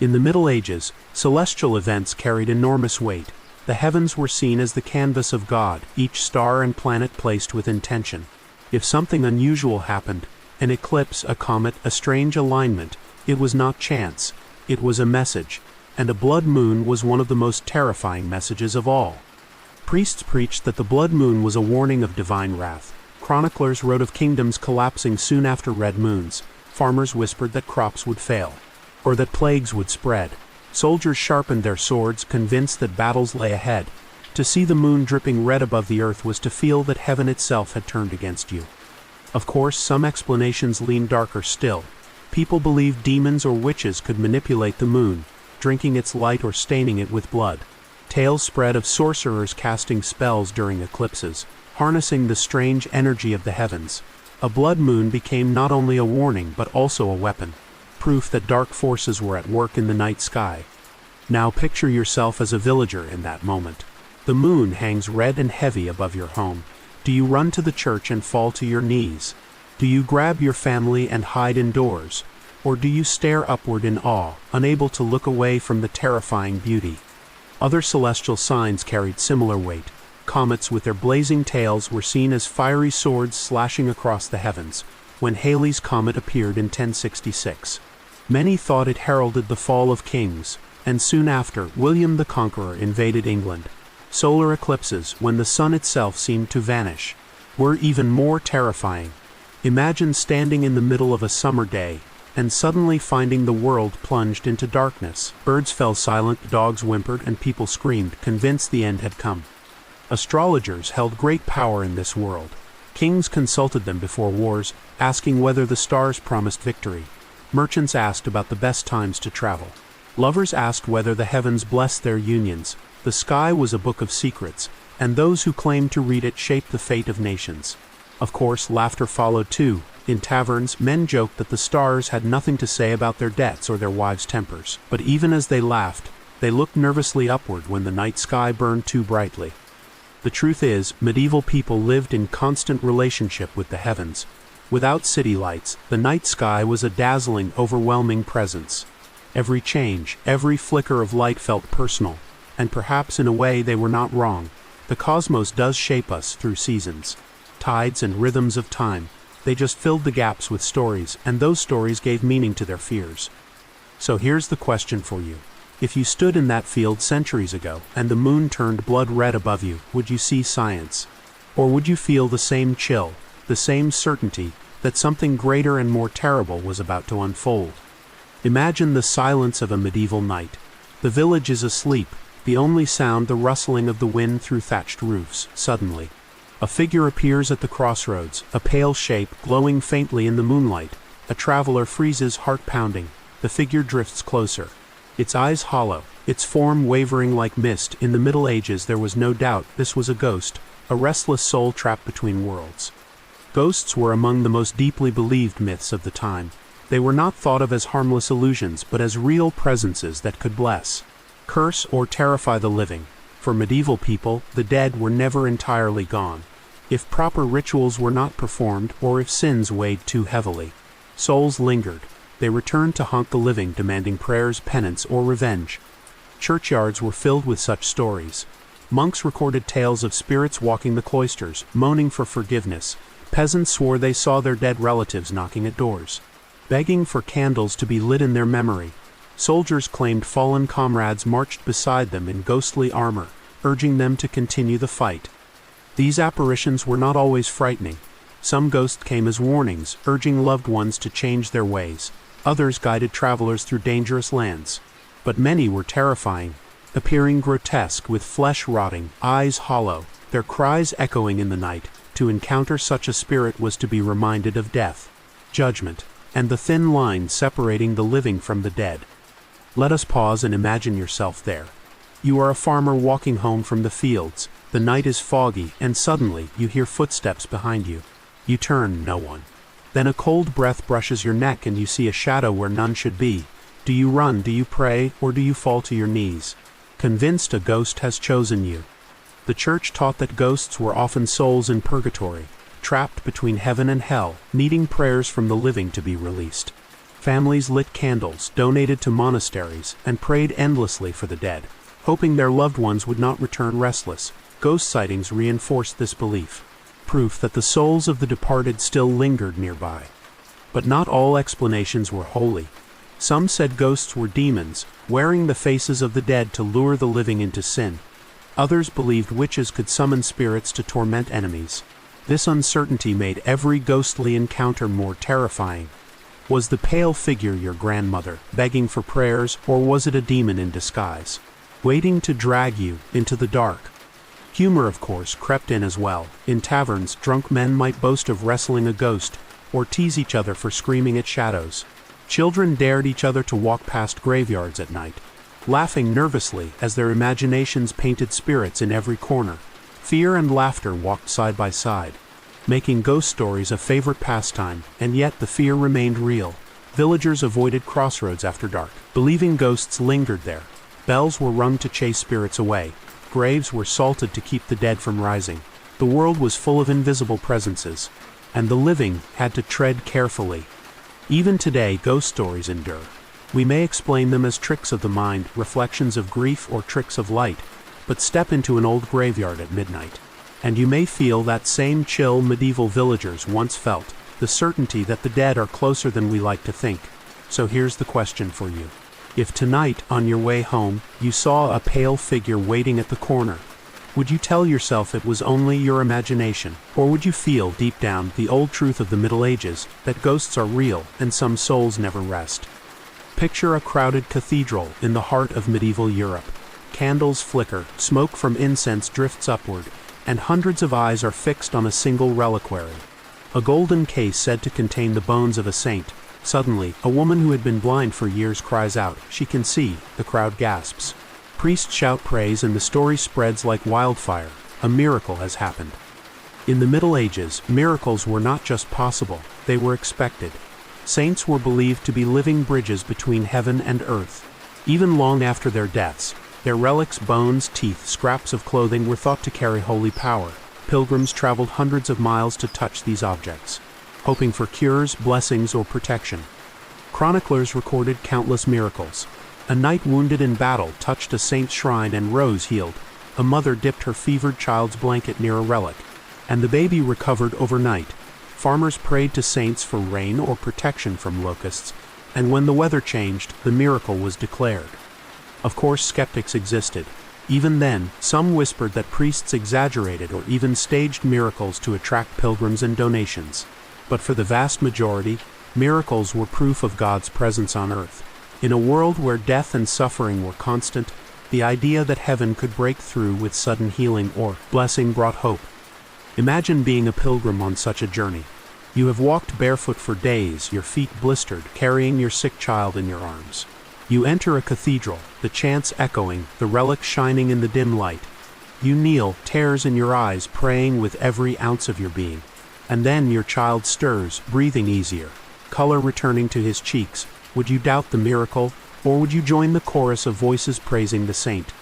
In the Middle Ages, celestial events carried enormous weight. The heavens were seen as the canvas of God, each star and planet placed with intention. If something unusual happened, an eclipse, a comet, a strange alignment, it was not chance, it was a message, and a blood moon was one of the most terrifying messages of all. Priests preached that the blood moon was a warning of divine wrath. Chroniclers wrote of kingdoms collapsing soon after red moons. Farmers whispered that crops would fail, or that plagues would spread. Soldiers sharpened their swords, convinced that battles lay ahead. To see the moon dripping red above the earth was to feel that heaven itself had turned against you. Of course, some explanations lean darker still. People believed demons or witches could manipulate the moon, drinking its light or staining it with blood. Tales spread of sorcerers casting spells during eclipses, harnessing the strange energy of the heavens. A blood moon became not only a warning but also a weapon, proof that dark forces were at work in the night sky. Now picture yourself as a villager in that moment. The moon hangs red and heavy above your home. Do you run to the church and fall to your knees? Do you grab your family and hide indoors? Or do you stare upward in awe, unable to look away from the terrifying beauty? Other celestial signs carried similar weight. Comets with their blazing tails were seen as fiery swords slashing across the heavens. When Halley's Comet appeared in 1066, many thought it heralded the fall of kings, and soon after, William the Conqueror invaded England. Solar eclipses, when the sun itself seemed to vanish, were even more terrifying. Imagine standing in the middle of a summer day, and suddenly finding the world plunged into darkness. Birds fell silent, dogs whimpered, and people screamed, convinced the end had come. Astrologers held great power in this world. Kings consulted them before wars, asking whether the stars promised victory. Merchants asked about the best times to travel. Lovers asked whether the heavens blessed their unions. The sky was a book of secrets, and those who claimed to read it shaped the fate of nations. Of course, laughter followed too. In taverns, men joked that the stars had nothing to say about their debts or their wives' tempers. But even as they laughed, they looked nervously upward when the night sky burned too brightly. The truth is, medieval people lived in constant relationship with the heavens. Without city lights, the night sky was a dazzling, overwhelming presence. Every change, every flicker of light felt personal, and perhaps in a way they were not wrong. The cosmos does shape us through seasons, tides and rhythms of time. They just filled the gaps with stories, and those stories gave meaning to their fears. So here's the question for you. If you stood in that field centuries ago, and the moon turned blood red above you, would you see science? Or would you feel the same chill, the same certainty, that something greater and more terrible was about to unfold? Imagine the silence of a medieval night. The village is asleep, the only sound the rustling of the wind through thatched roofs. Suddenly, a figure appears at the crossroads, a pale shape glowing faintly in the moonlight. A traveler freezes, heart pounding. The figure drifts closer, its eyes hollow, its form wavering like mist. In the Middle Ages there was no doubt this was a ghost, a restless soul trapped between worlds. Ghosts were among the most deeply believed myths of the time. They were not thought of as harmless illusions, but as real presences that could bless, curse, or terrify the living. For medieval people, the dead were never entirely gone. If proper rituals were not performed, or if sins weighed too heavily, souls lingered. They returned to haunt the living, demanding prayers, penance, or revenge. Churchyards were filled with such stories. Monks recorded tales of spirits walking the cloisters, moaning for forgiveness. Peasants swore they saw their dead relatives knocking at doors, begging for candles to be lit in their memory. Soldiers claimed fallen comrades marched beside them in ghostly armor, urging them to continue the fight. These apparitions were not always frightening. Some ghosts came as warnings, urging loved ones to change their ways. Others guided travelers through dangerous lands. But many were terrifying, appearing grotesque with flesh rotting, eyes hollow, their cries echoing in the night. To encounter such a spirit was to be reminded of death, judgment, and the thin line separating the living from the dead. Let us pause and imagine yourself there. You are a farmer walking home from the fields. The night is foggy, and suddenly you hear footsteps behind you. You turn, no one. Then a cold breath brushes your neck and you see a shadow where none should be. Do you run, do you pray, or do you fall to your knees? Convinced a ghost has chosen you. The church taught that ghosts were often souls in purgatory, trapped between heaven and hell, needing prayers from the living to be released. Families lit candles, donated to monasteries, and prayed endlessly for the dead, hoping their loved ones would not return restless. Ghost sightings reinforced this belief, proof that the souls of the departed still lingered nearby. But not all explanations were holy. Some said ghosts were demons, wearing the faces of the dead to lure the living into sin. Others believed witches could summon spirits to torment enemies. This uncertainty made every ghostly encounter more terrifying. Was the pale figure your grandmother, begging for prayers, or was it a demon in disguise, waiting to drag you into the dark? Humor, of course, crept in as well. In taverns, drunk men might boast of wrestling a ghost, or tease each other for screaming at shadows. Children dared each other to walk past graveyards at night, laughing nervously as their imaginations painted spirits in every corner. Fear and laughter walked side by side, making ghost stories a favorite pastime, and yet the fear remained real. Villagers avoided crossroads after dark, believing ghosts lingered there. Bells were rung to chase spirits away. Graves were salted to keep the dead from rising. The world was full of invisible presences, and the living had to tread carefully. Even today, ghost stories endure. We may explain them as tricks of the mind, reflections of grief, or tricks of light, but step into an old graveyard at midnight, and you may feel that same chill medieval villagers once felt, the certainty that the dead are closer than we like to think. So here's the question for you. If tonight, on your way home, you saw a pale figure waiting at the corner, would you tell yourself it was only your imagination, or would you feel, deep down, the old truth of the Middle Ages, that ghosts are real and some souls never rest? Picture a crowded cathedral in the heart of medieval Europe. Candles flicker, smoke from incense drifts upward, and hundreds of eyes are fixed on a single reliquary. A golden case said to contain the bones of a saint. Suddenly, a woman who had been blind for years cries out, "She can see!" The crowd gasps. Priests shout praise and the story spreads like wildfire. A miracle has happened. In the Middle Ages, miracles were not just possible, they were expected. Saints were believed to be living bridges between heaven and earth. Even long after their deaths, their relics, bones, teeth, scraps of clothing were thought to carry holy power. Pilgrims traveled hundreds of miles to touch these objects, hoping for cures, blessings, or protection. Chroniclers recorded countless miracles. A knight wounded in battle touched a saint's shrine and rose healed. A mother dipped her fevered child's blanket near a relic, and the baby recovered overnight. Farmers prayed to saints for rain or protection from locusts, and when the weather changed, the miracle was declared. Of course, skeptics existed. Even then, some whispered that priests exaggerated or even staged miracles to attract pilgrims and donations. But for the vast majority, miracles were proof of God's presence on earth. In a world where death and suffering were constant, the idea that heaven could break through with sudden healing or blessing brought hope. Imagine being a pilgrim on such a journey. You have walked barefoot for days, your feet blistered, carrying your sick child in your arms. You enter a cathedral, the chants echoing, the relics shining in the dim light. You kneel, tears in your eyes, praying with every ounce of your being. And then your child stirs, breathing easier, color returning to his cheeks. Would you doubt the miracle, or would you join the chorus of voices praising the saint?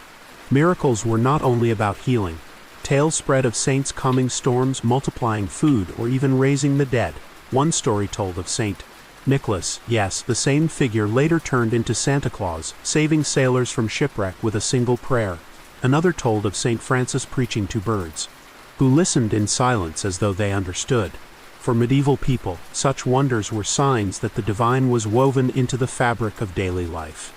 Miracles were not only about healing. Tales spread of saints calming storms, multiplying food, or even raising the dead. One story told of Saint Nicholas, yes, the same figure later turned into Santa Claus, saving sailors from shipwreck with a single prayer. Another told of Saint Francis preaching to birds, who listened in silence as though they understood. For medieval people, such wonders were signs that the divine was woven into the fabric of daily life.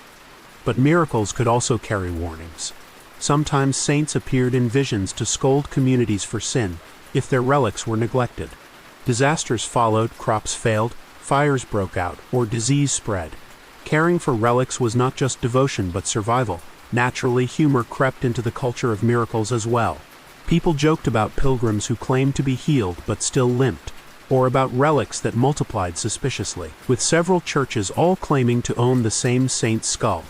But miracles could also carry warnings. Sometimes saints appeared in visions to scold communities for sin, if their relics were neglected. Disasters followed, crops failed, fires broke out, or disease spread. Caring for relics was not just devotion but survival. Naturally, humor crept into the culture of miracles as well. People joked about pilgrims who claimed to be healed but still limped, or about relics that multiplied suspiciously, with several churches all claiming to own the same saint's skull.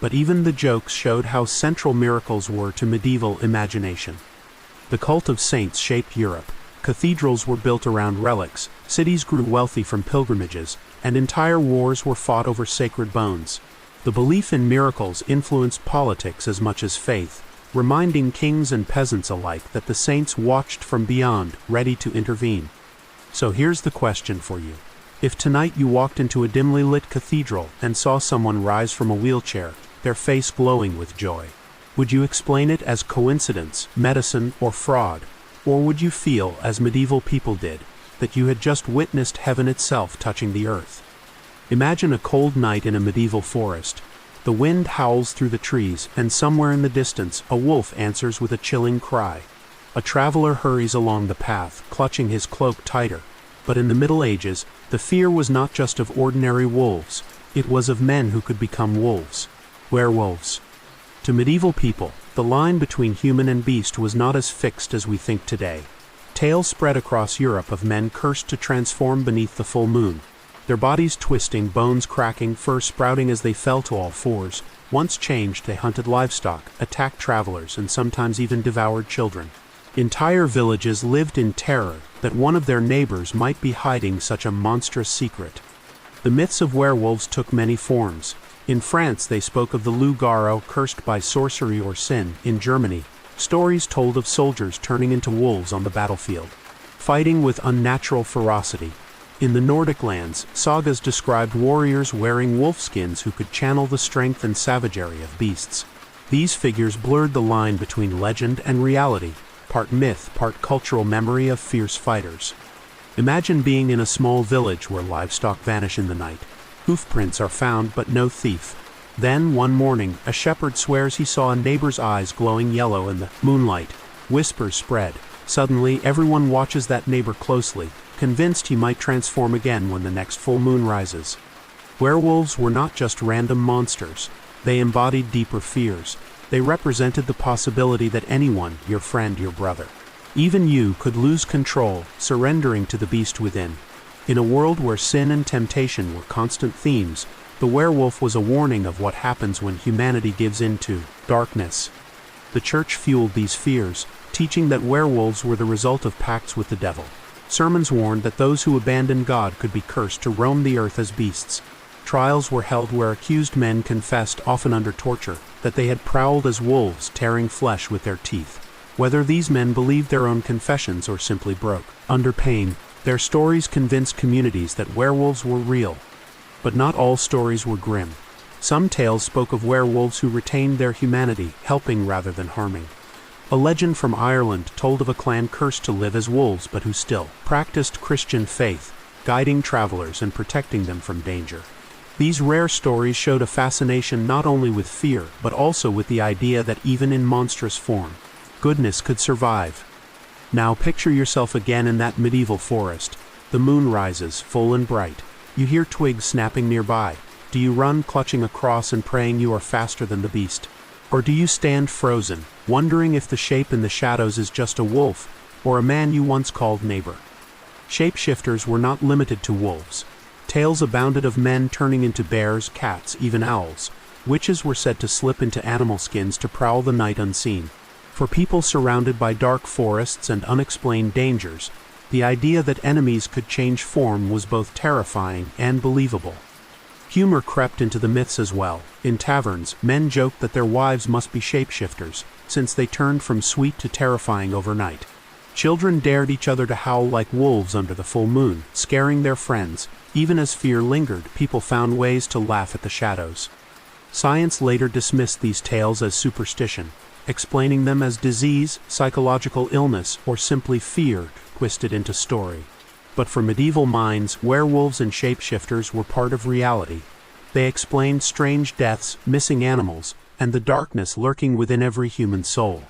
But even the jokes showed how central miracles were to medieval imagination. The cult of saints shaped Europe. Cathedrals were built around relics, cities grew wealthy from pilgrimages, and entire wars were fought over sacred bones. The belief in miracles influenced politics as much as faith, reminding kings and peasants alike that the saints watched from beyond, ready to intervene. So here's the question for you. If tonight you walked into a dimly lit cathedral and saw someone rise from a wheelchair, their face glowing with joy, would you explain it as coincidence, medicine, or fraud? Or would you feel, as medieval people did, that you had just witnessed heaven itself touching the earth? Imagine a cold night in a medieval forest. The wind howls through the trees, and somewhere in the distance, a wolf answers with a chilling cry. A traveler hurries along the path, clutching his cloak tighter. But in the Middle Ages, the fear was not just of ordinary wolves. It was of men who could become wolves. Werewolves. To medieval people, the line between human and beast was not as fixed as we think today. Tales spread across Europe of men cursed to transform beneath the full moon. Their bodies twisting, bones cracking, fur sprouting as they fell to all fours. Once changed, they hunted livestock, attacked travelers, and sometimes even devoured children. Entire villages lived in terror that one of their neighbors might be hiding such a monstrous secret. The myths of werewolves took many forms. In France, they spoke of the loup-garou cursed by sorcery or sin. In Germany, stories told of soldiers turning into wolves on the battlefield, fighting with unnatural ferocity. In the Nordic lands, sagas described warriors wearing wolfskins who could channel the strength and savagery of beasts. These figures blurred the line between legend and reality, part myth, part cultural memory of fierce fighters. Imagine being in a small village where livestock vanish in the night. Hoofprints are found, but no thief. Then, one morning, a shepherd swears he saw a neighbor's eyes glowing yellow in the moonlight. Whispers spread. Suddenly, everyone watches that neighbor closely, convinced he might transform again when the next full moon rises. Werewolves were not just random monsters. They embodied deeper fears. They represented the possibility that anyone, your friend, your brother, even you, could lose control, surrendering to the beast within. In a world where sin and temptation were constant themes, the werewolf was a warning of what happens when humanity gives in to darkness. The church fueled these fears, teaching that werewolves were the result of pacts with the devil. Sermons warned that those who abandoned God could be cursed to roam the earth as beasts. Trials were held where accused men confessed, often under torture, that they had prowled as wolves, tearing flesh with their teeth. Whether these men believed their own confessions or simply broke under pain, their stories convinced communities that werewolves were real. But not all stories were grim. Some tales spoke of werewolves who retained their humanity, helping rather than harming. A legend from Ireland told of a clan cursed to live as wolves but who still practiced Christian faith, guiding travelers and protecting them from danger. These rare stories showed a fascination not only with fear but also with the idea that even in monstrous form, goodness could survive. Now picture yourself again in that medieval forest. The moon rises, full and bright. You hear twigs snapping nearby. Do you run, clutching a cross and praying you are faster than the beast? Or do you stand frozen, wondering if the shape in the shadows is just a wolf or a man you once called neighbor? Shapeshifters were not limited to wolves. Tales abounded of men turning into bears, cats, even owls. Witches were said to slip into animal skins to prowl the night unseen. For people surrounded by dark forests and unexplained dangers, the idea that enemies could change form was both terrifying and believable. Humor crept into the myths as well. In taverns, men joked that their wives must be shapeshifters, since they turned from sweet to terrifying overnight. Children dared each other to howl like wolves under the full moon, scaring their friends. Even as fear lingered, people found ways to laugh at the shadows. Science later dismissed these tales as superstition, explaining them as disease, psychological illness, or simply fear twisted into story. But for medieval minds, werewolves and shapeshifters were part of reality. They explained strange deaths, missing animals, and the darkness lurking within every human soul.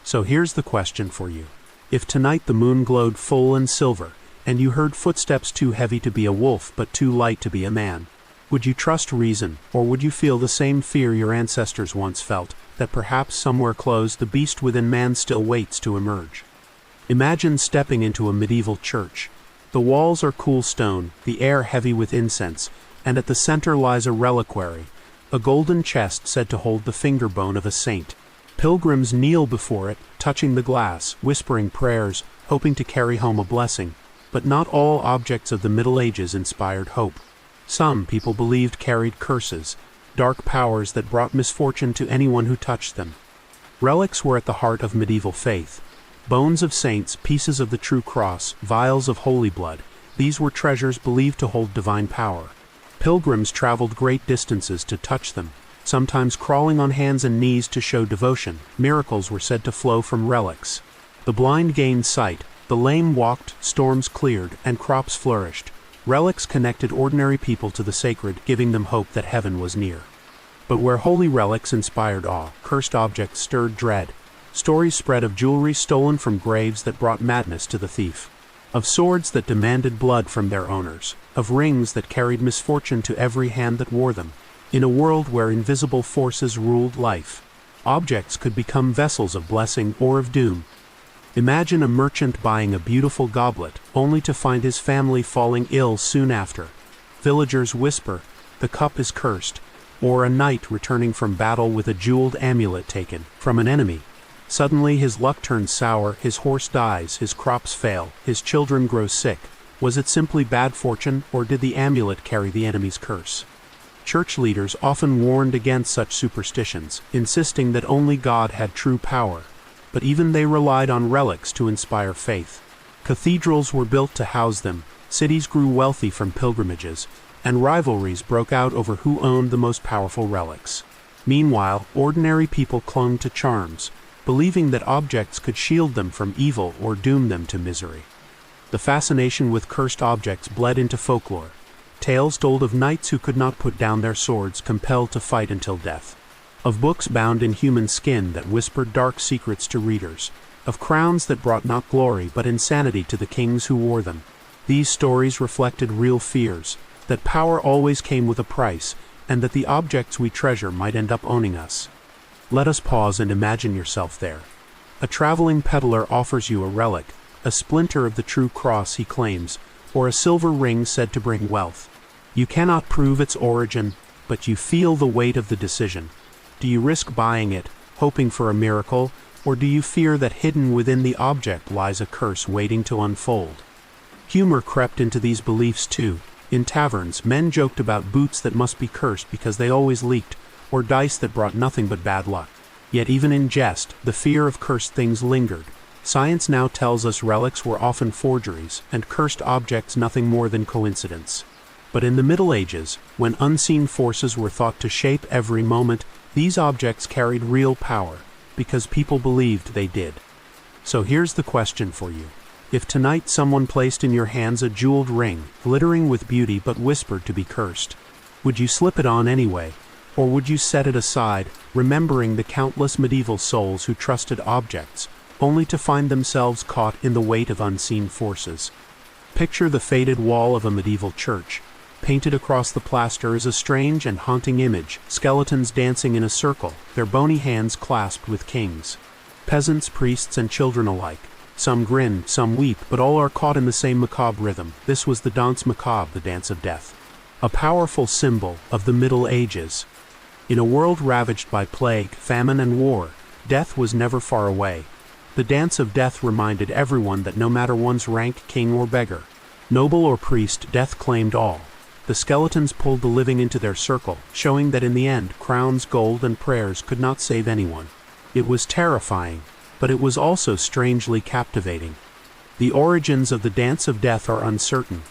So here's the question for you. If tonight the moon glowed full and silver, and you heard footsteps too heavy to be a wolf but too light to be a man. Would you trust reason, or would you feel the same fear your ancestors once felt, that perhaps somewhere close the beast within man still waits to emerge? Imagine stepping into a medieval church. The walls are cool stone, the air heavy with incense, and at the center lies a reliquary, a golden chest said to hold the finger bone of a saint. Pilgrims kneel before it, touching the glass, whispering prayers, hoping to carry home a blessing. But not all objects of the Middle Ages inspired hope. Some, people believed, carried curses, dark powers that brought misfortune to anyone who touched them. Relics were at the heart of medieval faith. Bones of saints, pieces of the true cross, vials of holy blood, these were treasures believed to hold divine power. Pilgrims traveled great distances to touch them, sometimes crawling on hands and knees to show devotion. Miracles were said to flow from relics. The blind gained sight, the lame walked, storms cleared, and crops flourished. Relics connected ordinary people to the sacred, giving them hope that heaven was near. But where holy relics inspired awe, cursed objects stirred dread. Stories spread of jewelry stolen from graves that brought madness to the thief, of swords that demanded blood from their owners, of rings that carried misfortune to every hand that wore them. In a world where invisible forces ruled life, objects could become vessels of blessing or of doom. Imagine a merchant buying a beautiful goblet, only to find his family falling ill soon after. Villagers whisper, "The cup is cursed," or a knight returning from battle with a jeweled amulet taken from an enemy. Suddenly his luck turns sour, his horse dies, his crops fail, his children grow sick. Was it simply bad fortune, or did the amulet carry the enemy's curse? Church leaders often warned against such superstitions, insisting that only God had true power. But even they relied on relics to inspire faith. Cathedrals were built to house them, cities grew wealthy from pilgrimages, and rivalries broke out over who owned the most powerful relics. Meanwhile, ordinary people clung to charms, believing that objects could shield them from evil or doom them to misery. The fascination with cursed objects bled into folklore. Tales told of knights who could not put down their swords, compelled to fight until death. Of books bound in human skin that whispered dark secrets to readers. Of crowns that brought not glory but insanity to the kings who wore them. These stories reflected real fears, that power always came with a price, and that the objects we treasure might end up owning us. Let us pause and imagine yourself there. A traveling peddler offers you a relic, a splinter of the true cross he claims, or a silver ring said to bring wealth. You cannot prove its origin, but you feel the weight of the decision. Do you risk buying it, hoping for a miracle, or do you fear that hidden within the object lies a curse waiting to unfold? Humor crept into these beliefs too. In taverns, men joked about boots that must be cursed because they always leaked, or dice that brought nothing but bad luck. Yet even in jest, the fear of cursed things lingered. Science now tells us relics were often forgeries, and cursed objects nothing more than coincidence. But in the Middle Ages, when unseen forces were thought to shape every moment, these objects carried real power, because people believed they did. So here's the question for you. If tonight someone placed in your hands a jeweled ring, glittering with beauty but whispered to be cursed, would you slip it on anyway? Or would you set it aside, remembering the countless medieval souls who trusted objects, only to find themselves caught in the weight of unseen forces? Picture the faded wall of a medieval church. Painted across the plaster is a strange and haunting image, skeletons dancing in a circle, their bony hands clasped with kings. Peasants, priests, and children alike. Some grin, some weep, but all are caught in the same macabre rhythm. This was the danse macabre, the dance of death. A powerful symbol of the Middle Ages. In a world ravaged by plague, famine, and war, death was never far away. The dance of death reminded everyone that no matter one's rank, king or beggar, noble or priest, death claimed all. The skeletons pulled the living into their circle, showing that in the end, crowns, gold, and prayers could not save anyone. It was terrifying, but it was also strangely captivating. The origins of the dance of death are uncertain.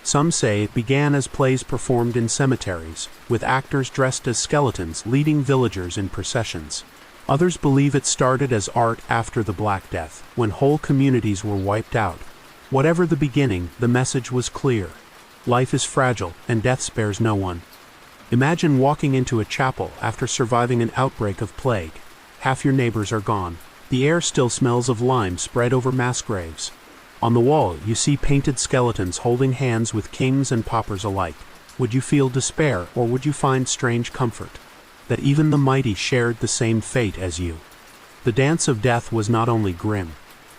Some say it began as plays performed in cemeteries, with actors dressed as skeletons leading villagers in processions. Others believe it started as art after the Black Death, when whole communities were wiped out. Whatever the beginning, the message was clear. Life is fragile, and death spares no one. Imagine walking into a chapel after surviving an outbreak of plague. Half your neighbors are gone. The air still smells of lime spread over mass graves. On the wall, you see painted skeletons holding hands with kings and paupers alike. Would you feel despair, or would you find strange comfort? That even the mighty shared the same fate as you. The dance of death was not only grim.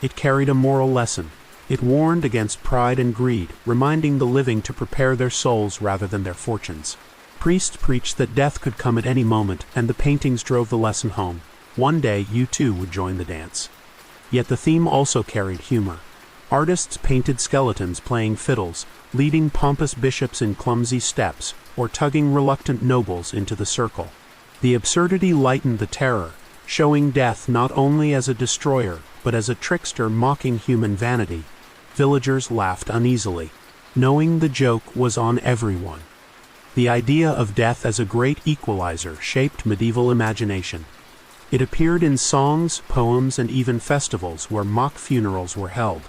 It carried a moral lesson. It warned against pride and greed, reminding the living to prepare their souls rather than their fortunes. Priests preached that death could come at any moment, and the paintings drove the lesson home. One day, you too would join the dance. Yet the theme also carried humor. Artists painted skeletons playing fiddles, leading pompous bishops in clumsy steps, or tugging reluctant nobles into the circle. The absurdity lightened the terror, showing death not only as a destroyer, but as a trickster mocking human vanity. Villagers laughed uneasily, knowing the joke was on everyone. The idea of death as a great equalizer shaped medieval imagination. It appeared in songs, poems, and even festivals where mock funerals were held.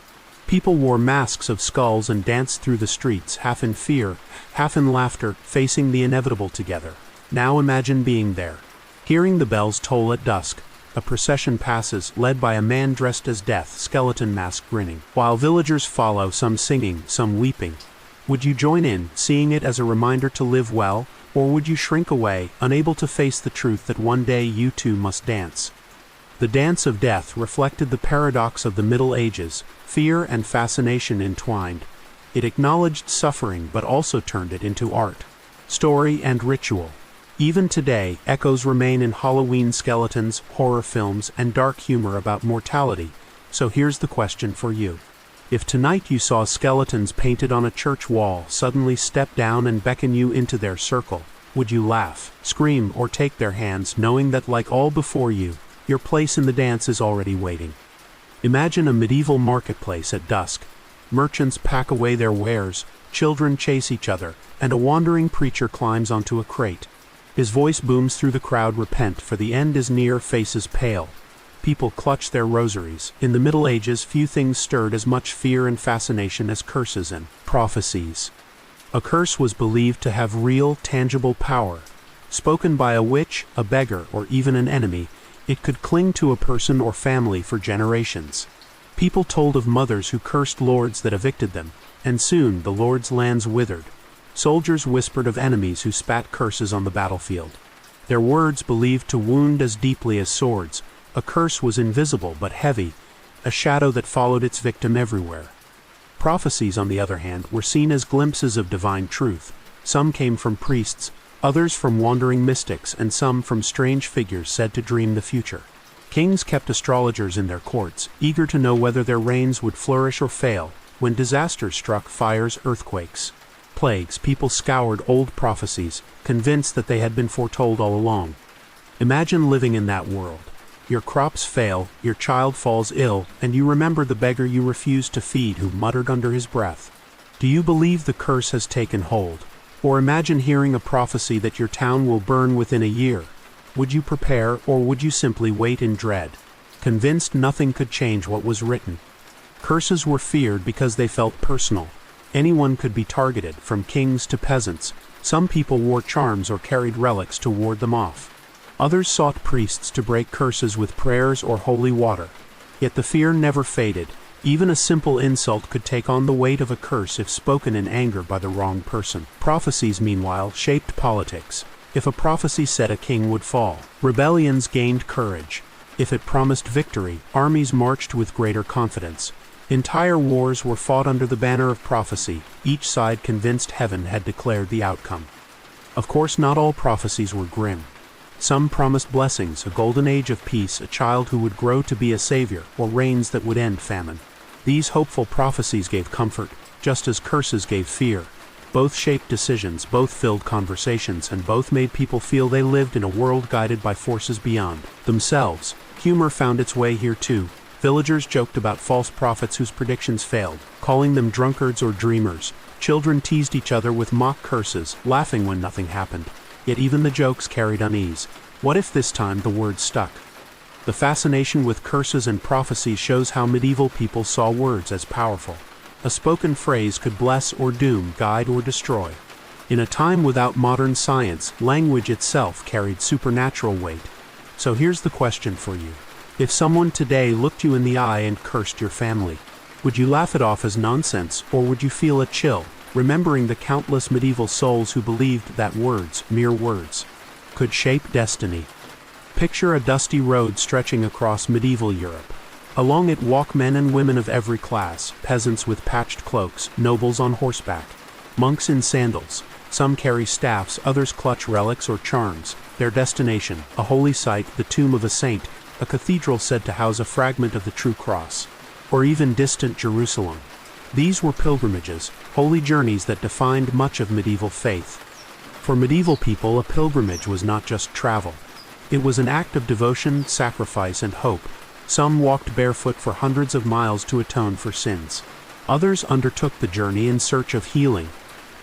People wore masks of skulls and danced through the streets, half in fear, half in laughter, facing the inevitable together. Now imagine being there. Hearing the bells toll at dusk, a procession passes, led by a man dressed as death, skeleton mask grinning, while villagers follow, some singing, some weeping. Would you join in, seeing it as a reminder to live well, or would you shrink away, unable to face the truth that one day you too must dance? The dance of death reflected the paradox of the Middle Ages, fear and fascination entwined. It acknowledged suffering but also turned it into art, story, and ritual. Even today, echoes remain in Halloween skeletons, horror films, and dark humor about mortality. So here's the question for you. If tonight you saw skeletons painted on a church wall suddenly step down and beckon you into their circle, would you laugh, scream, or take their hands, knowing that, like all before you, your place in the dance is already waiting? Imagine a medieval marketplace at dusk. Merchants pack away their wares, children chase each other, and a wandering preacher climbs onto a crate. His voice booms through the crowd, "Repent, for the end is near," faces pale. People clutch their rosaries. In the Middle Ages, few things stirred as much fear and fascination as curses and prophecies. A curse was believed to have real, tangible power. Spoken by a witch, a beggar, or even an enemy, it could cling to a person or family for generations. People told of mothers who cursed lords that evicted them, and soon the lords' lands withered. Soldiers whispered of enemies who spat curses on the battlefield. Their words believed to wound as deeply as swords. A curse was invisible but heavy, a shadow that followed its victim everywhere. Prophecies, on the other hand, were seen as glimpses of divine truth. Some came from priests, others from wandering mystics, and some from strange figures said to dream the future. Kings kept astrologers in their courts, eager to know whether their reigns would flourish or fail. When disasters struck, fires, earthquakes, plagues, people scoured old prophecies, convinced that they had been foretold all along. Imagine living in that world. Your crops fail, your child falls ill, and you remember the beggar you refused to feed who muttered under his breath. Do you believe the curse has taken hold? Or imagine hearing a prophecy that your town will burn within a year. Would you prepare, or would you simply wait in dread, convinced nothing could change what was written? Curses were feared because they felt personal. Anyone could be targeted, from kings to peasants. Some people wore charms or carried relics to ward them off. Others sought priests to break curses with prayers or holy water. Yet the fear never faded. Even a simple insult could take on the weight of a curse if spoken in anger by the wrong person. Prophecies, meanwhile, shaped politics. If a prophecy said a king would fall, rebellions gained courage. If it promised victory, armies marched with greater confidence. Entire wars were fought under the banner of prophecy, each side convinced heaven had declared the outcome. Of course, not all prophecies were grim. Some promised blessings, a golden age of peace, a child who would grow to be a savior, or rains that would end famine. These hopeful prophecies gave comfort, just as curses gave fear. Both shaped decisions, both filled conversations, and both made people feel they lived in a world guided by forces beyond themselves. Humor found its way here too. Villagers joked about false prophets whose predictions failed, calling them drunkards or dreamers. Children teased each other with mock curses, laughing when nothing happened. Yet even the jokes carried unease. What if this time the words stuck? The fascination with curses and prophecies shows how medieval people saw words as powerful. A spoken phrase could bless or doom, guide or destroy. In a time without modern science, language itself carried supernatural weight. So here's the question for you. If someone today looked you in the eye and cursed your family, Would you laugh it off as nonsense, or would you feel a chill, remembering the countless medieval souls who believed that words, mere words, could shape destiny? Picture a dusty road stretching across medieval Europe. Along it walk men and women of every class, peasants with patched cloaks, nobles on horseback, monks in sandals. Some carry staffs, others clutch relics or charms. Their destination, a holy site, the tomb of a saint, a cathedral said to house a fragment of the true cross, or even distant Jerusalem. These were pilgrimages, holy journeys that defined much of medieval faith. For medieval people, a pilgrimage was not just travel. It was an act of devotion, sacrifice, and hope. Some walked barefoot for hundreds of miles to atone for sins. Others undertook the journey in search of healing,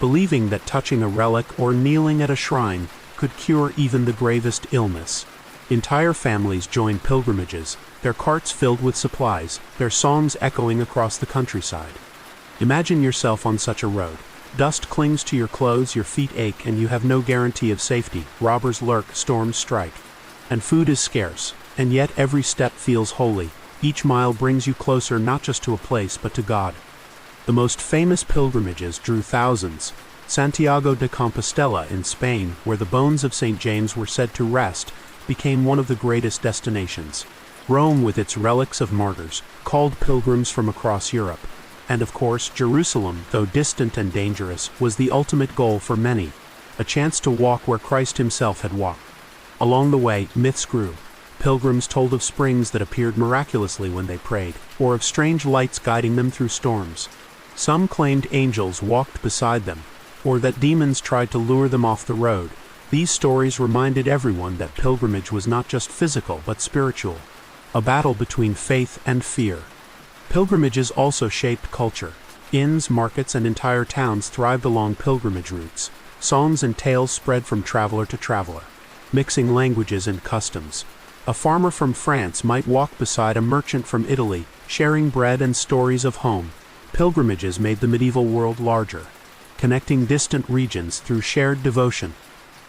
believing that touching a relic or kneeling at a shrine could cure even the gravest illness. Entire families joined pilgrimages, their carts filled with supplies, their songs echoing across the countryside. Imagine yourself on such a road. Dust clings to your clothes, your feet ache, and you have no guarantee of safety. Robbers lurk, storms strike, and food is scarce. And yet every step feels holy. Each mile brings you closer not just to a place but to God. The most famous pilgrimages drew thousands. Santiago de Compostela in Spain, where the bones of St. James were said to rest, became one of the greatest destinations. Rome, with its relics of martyrs, called pilgrims from across Europe. And of course, Jerusalem, though distant and dangerous, was the ultimate goal for many, a chance to walk where Christ himself had walked. Along the way, myths grew. Pilgrims told of springs that appeared miraculously when they prayed, or of strange lights guiding them through storms. Some claimed angels walked beside them, or that demons tried to lure them off the road. These stories reminded everyone that pilgrimage was not just physical but spiritual, a battle between faith and fear. Pilgrimages also shaped culture. Inns, markets, and entire towns thrived along pilgrimage routes. Songs and tales spread from traveler to traveler, mixing languages and customs. A farmer from France might walk beside a merchant from Italy, sharing bread and stories of home. Pilgrimages made the medieval world larger, connecting distant regions through shared devotion.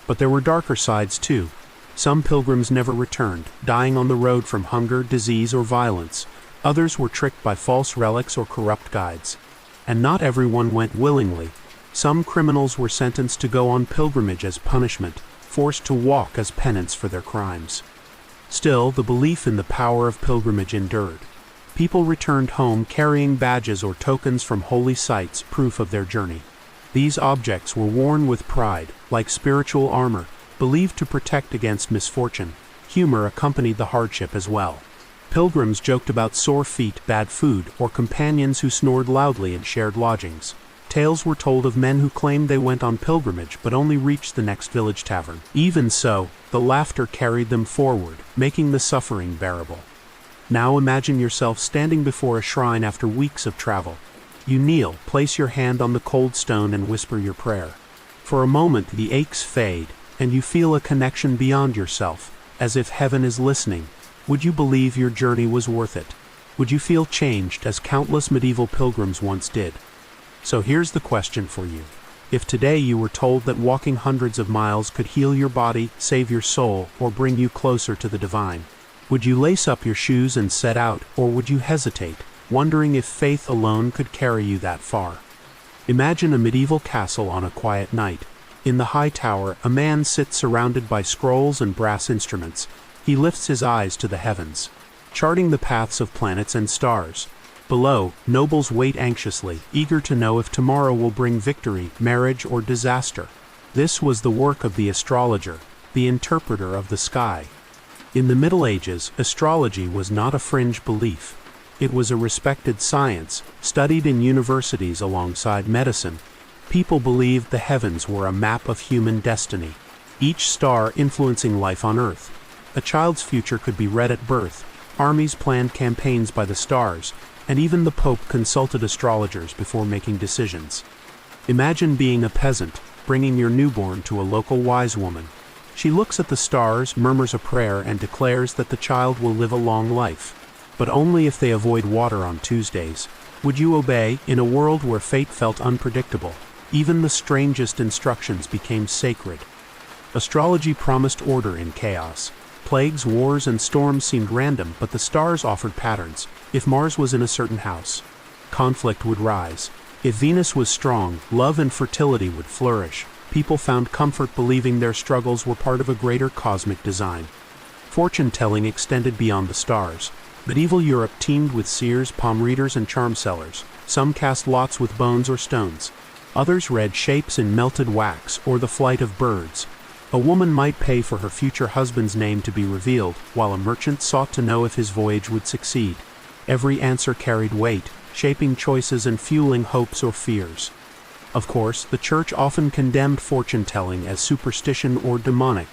But there were darker sides too. Some pilgrims never returned, dying on the road from hunger, disease, or violence. Others were tricked by false relics or corrupt guides. And not everyone went willingly. Some criminals were sentenced to go on pilgrimage as punishment, forced to walk as penance for their crimes. Still, the belief in the power of pilgrimage endured. People returned home carrying badges or tokens from holy sites, proof of their journey. These objects were worn with pride, like spiritual armor, believed to protect against misfortune. Humor accompanied the hardship as well. Pilgrims joked about sore feet, bad food, or companions who snored loudly and shared lodgings. Tales were told of men who claimed they went on pilgrimage but only reached the next village tavern. Even so, the laughter carried them forward, making the suffering bearable. Now imagine yourself standing before a shrine after weeks of travel. You kneel, place your hand on the cold stone and whisper your prayer. For a moment the aches fade, and you feel a connection beyond yourself, as if heaven is listening. Would you believe your journey was worth it? Would you feel changed as countless medieval pilgrims once did? So here's the question for you. If today you were told that walking hundreds of miles could heal your body, save your soul, or bring you closer to the divine, would you lace up your shoes and set out, or would you hesitate, wondering if faith alone could carry you that far? Imagine a medieval castle on a quiet night. In the high tower, a man sits surrounded by scrolls and brass instruments. He lifts his eyes to the heavens, charting the paths of planets and stars. Below, nobles wait anxiously, eager to know if tomorrow will bring victory, marriage, or disaster. This was the work of the astrologer, the interpreter of the sky. In the Middle Ages, astrology was not a fringe belief. It was a respected science, studied in universities alongside medicine. People believed the heavens were a map of human destiny, each star influencing life on Earth. A child's future could be read at birth. Armies planned campaigns by the stars, and even the Pope consulted astrologers before making decisions. Imagine being a peasant, bringing your newborn to a local wise woman. She looks at the stars, murmurs a prayer, and declares that the child will live a long life, but only if they avoid water on Tuesdays. Would you obey? In a world where fate felt unpredictable, even the strangest instructions became sacred. Astrology promised order in chaos. Plagues, wars, and storms seemed random, but the stars offered patterns. If Mars was in a certain house, conflict would rise. If Venus was strong, love and fertility would flourish. People found comfort believing their struggles were part of a greater cosmic design. Fortune-telling extended beyond the stars. Medieval Europe teemed with seers, palm readers, and charm sellers. Some cast lots with bones or stones. Others read shapes in melted wax or the flight of birds. A woman might pay for her future husband's name to be revealed, while a merchant sought to know if his voyage would succeed. Every answer carried weight, shaping choices and fueling hopes or fears. Of course, the church often condemned fortune-telling as superstition or demonic,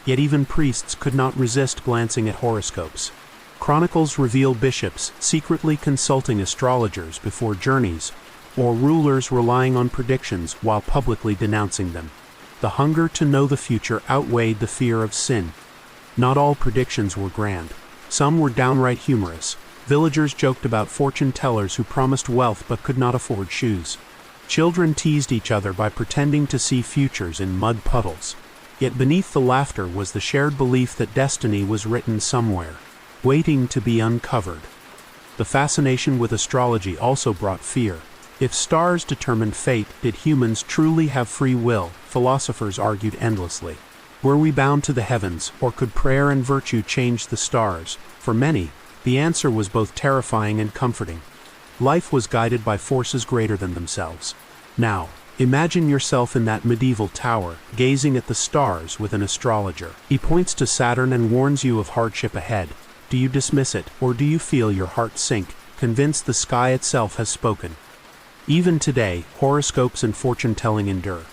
yet even priests could not resist glancing at horoscopes. Chronicles reveal bishops secretly consulting astrologers before journeys, or rulers relying on predictions while publicly denouncing them. The hunger to know the future outweighed the fear of sin. Not all predictions were grand. Some were downright humorous. Villagers joked about fortune-tellers who promised wealth but could not afford shoes. Children teased each other by pretending to see futures in mud puddles. Yet beneath the laughter was the shared belief that destiny was written somewhere, waiting to be uncovered. The fascination with astrology also brought fear. If stars determined fate, did humans truly have free will? Philosophers argued endlessly. Were we bound to the heavens, or could prayer and virtue change the stars? For many, the answer was both terrifying and comforting. Life was guided by forces greater than themselves. Now, imagine yourself in that medieval tower, gazing at the stars with an astrologer. He points to Saturn and warns you of hardship ahead. Do you dismiss it, or do you feel your heart sink, convinced the sky itself has spoken? Even today, horoscopes and fortune-telling endure.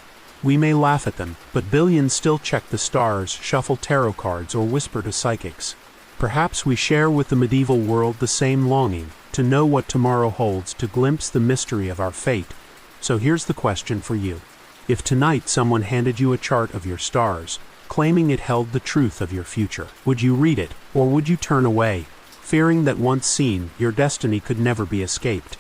We may laugh at them, but billions still check the stars, shuffle tarot cards, or whisper to psychics. Perhaps we share with the medieval world the same longing, to know what tomorrow holds, to glimpse the mystery of our fate. So here's the question for you. If tonight someone handed you a chart of your stars, claiming it held the truth of your future, would you read it, or would you turn away, fearing that once seen, your destiny could never be escaped?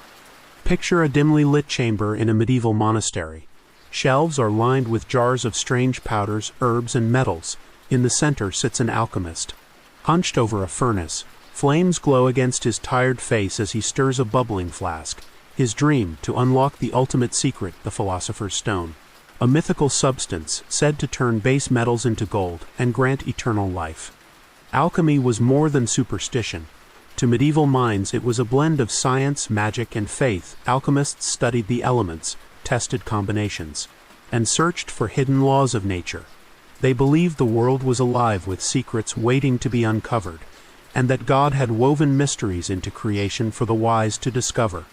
Picture a dimly lit chamber in a medieval monastery. Shelves are lined with jars of strange powders, herbs, and metals. In the center sits an alchemist. Hunched over a furnace, flames glow against his tired face as he stirs a bubbling flask. His dream, to unlock the ultimate secret, the philosopher's stone. A mythical substance, said to turn base metals into gold and grant eternal life. Alchemy was more than superstition. To medieval minds it was a blend of science, magic, and faith. Alchemists studied the elements, tested combinations, and searched for hidden laws of nature. They believed the world was alive with secrets waiting to be uncovered, and that God had woven mysteries into creation for the wise to discover.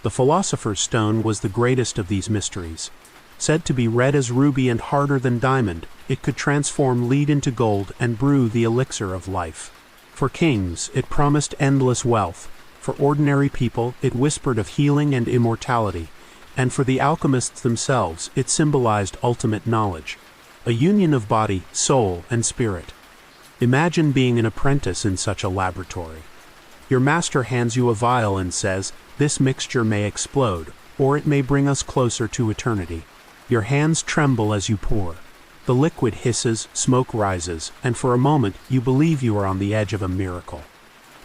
The philosopher's stone was the greatest of these mysteries. Said to be red as ruby and harder than diamond, it could transform lead into gold and brew the elixir of life. For kings, it promised endless wealth. For ordinary people, it whispered of healing and immortality. And for the alchemists themselves, it symbolized ultimate knowledge. A union of body, soul, and spirit. Imagine being an apprentice in such a laboratory. Your master hands you a vial and says, "This mixture may explode, or it may bring us closer to eternity." Your hands tremble as you pour. The liquid hisses, smoke rises, and for a moment you believe you are on the edge of a miracle.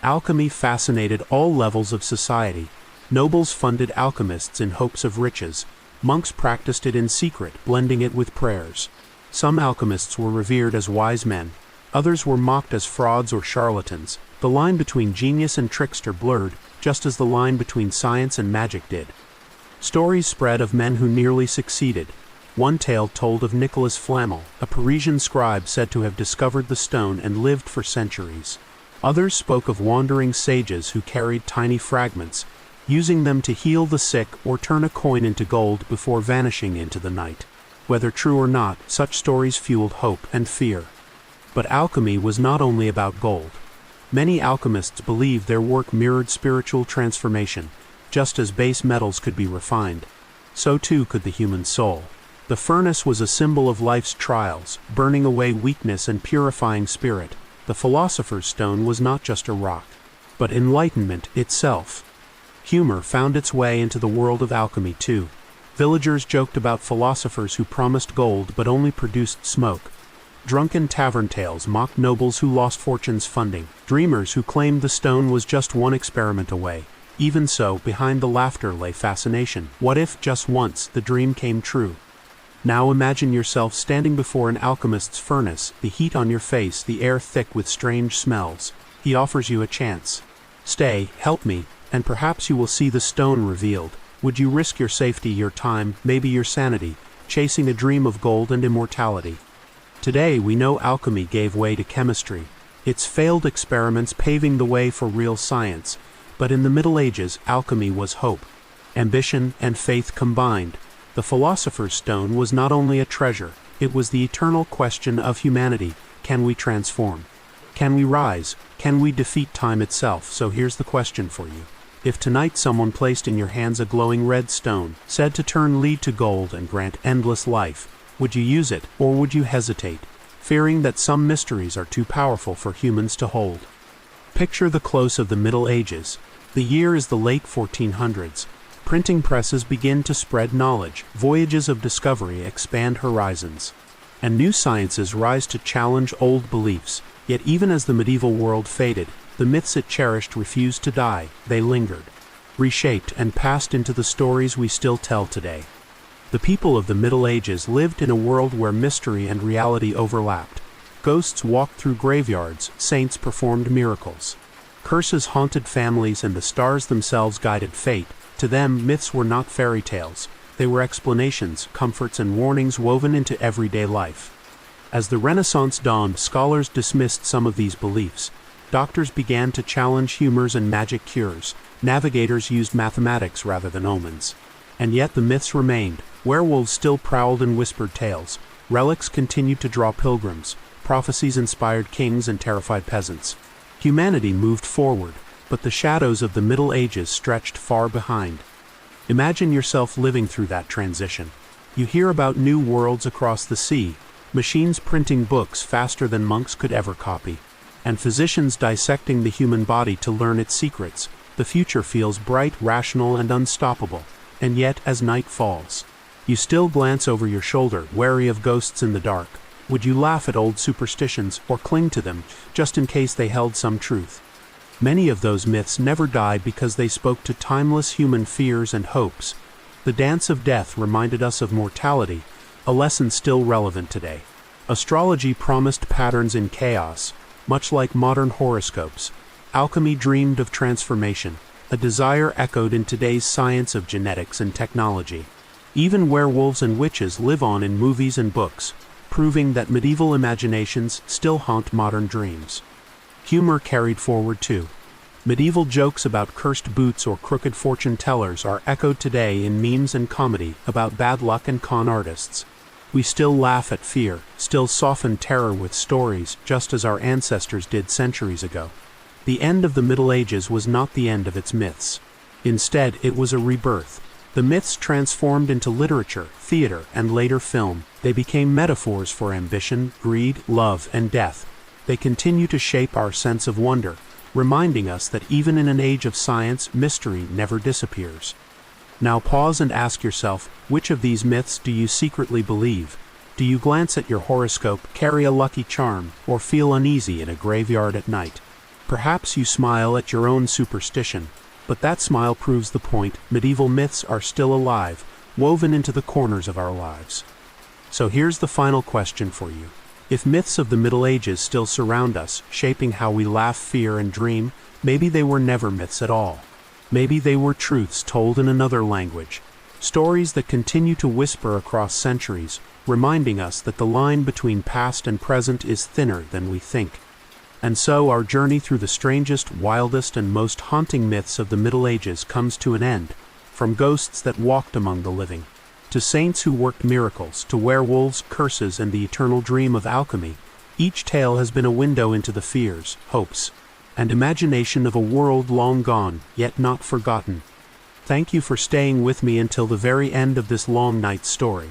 Alchemy fascinated all levels of society. Nobles funded alchemists in hopes of riches. Monks practiced it in secret, blending it with prayers. Some alchemists were revered as wise men. Others were mocked as frauds or charlatans. The line between genius and trickster blurred, just as the line between science and magic did. Stories spread of men who nearly succeeded. One tale told of Nicolas Flamel, a Parisian scribe said to have discovered the stone and lived for centuries. Others spoke of wandering sages who carried tiny fragments, using them to heal the sick or turn a coin into gold before vanishing into the night. Whether true or not, such stories fueled hope and fear. But alchemy was not only about gold. Many alchemists believed their work mirrored spiritual transformation. Just as base metals could be refined, so too could the human soul. The furnace was a symbol of life's trials, burning away weakness and purifying spirit. The philosopher's stone was not just a rock, but enlightenment itself. Humor found its way into the world of alchemy too. Villagers joked about philosophers who promised gold but only produced smoke. Drunken tavern tales mocked nobles who lost fortunes funding. Dreamers who claimed the stone was just one experiment away. Even so, behind the laughter lay fascination. What if, just once, the dream came true? Now imagine yourself standing before an alchemist's furnace, the heat on your face, the air thick with strange smells. He offers you a chance. Stay, help me, and perhaps you will see the stone revealed. Would you risk your safety, your time, maybe your sanity, chasing a dream of gold and immortality? Today we know alchemy gave way to chemistry, its failed experiments paving the way for real science. But in the Middle Ages, alchemy was hope. Ambition and faith combined. The philosopher's stone was not only a treasure, it was the eternal question of humanity. Can we transform? Can we rise? Can we defeat time itself? So here's the question for you. If tonight someone placed in your hands a glowing red stone, said to turn lead to gold and grant endless life, would you use it, or would you hesitate, fearing that some mysteries are too powerful for humans to hold? Picture the close of the Middle Ages. The year is the late 1400s. Printing presses begin to spread knowledge, voyages of discovery expand horizons, and new sciences rise to challenge old beliefs. Yet even as the medieval world faded, the myths it cherished refused to die. They lingered, reshaped, and passed into the stories we still tell today. The people of the Middle Ages lived in a world where mystery and reality overlapped. Ghosts walked through graveyards, saints performed miracles. Curses haunted families, and the stars themselves guided fate. To them, myths were not fairy tales. They were explanations, comforts, and warnings woven into everyday life. As the Renaissance dawned, scholars dismissed some of these beliefs. Doctors began to challenge humors and magic cures. Navigators used mathematics rather than omens. And yet the myths remained. Werewolves still prowled and whispered tales. Relics continued to draw pilgrims. Prophecies inspired kings and terrified peasants. Humanity moved forward, but the shadows of the Middle Ages stretched far behind. Imagine yourself living through that transition. You hear about new worlds across the sea, machines printing books faster than monks could ever copy, and physicians dissecting the human body to learn its secrets. The future feels bright, rational, and unstoppable. And yet, as night falls, you still glance over your shoulder, wary of ghosts in the dark. Would you laugh at old superstitions, or cling to them, just in case they held some truth? Many of those myths never died because they spoke to timeless human fears and hopes. The dance of death reminded us of mortality, a lesson still relevant today. Astrology promised patterns in chaos, much like modern horoscopes. Alchemy dreamed of transformation, a desire echoed in today's science of genetics and technology. Even werewolves and witches live on in movies and books, proving that medieval imaginations still haunt modern dreams. Humor carried forward too. Medieval jokes about cursed boots or crooked fortune tellers are echoed today in memes and comedy about bad luck and con artists. We still laugh at fear, still soften terror with stories, just as our ancestors did centuries ago. The end of the Middle Ages was not the end of its myths. Instead, it was a rebirth. The myths transformed into literature, theater, and later film. They became metaphors for ambition, greed, love, and death. They continue to shape our sense of wonder, reminding us that even in an age of science, mystery never disappears. Now pause and ask yourself, which of these myths do you secretly believe? Do you glance at your horoscope, carry a lucky charm, or feel uneasy in a graveyard at night? Perhaps you smile at your own superstition, but that smile proves the point. Medieval myths are still alive, woven into the corners of our lives. So here's the final question for you. If myths of the Middle Ages still surround us, shaping how we laugh, fear, and dream, maybe they were never myths at all. Maybe they were truths told in another language. Stories that continue to whisper across centuries, reminding us that the line between past and present is thinner than we think. And so our journey through the strangest, wildest, and most haunting myths of the Middle Ages comes to an end. From ghosts that walked among the living, to saints who worked miracles, to werewolves, curses, and the eternal dream of alchemy, each tale has been a window into the fears, hopes, and imagination of a world long gone, yet not forgotten. Thank you for staying with me until the very end of this long night's story.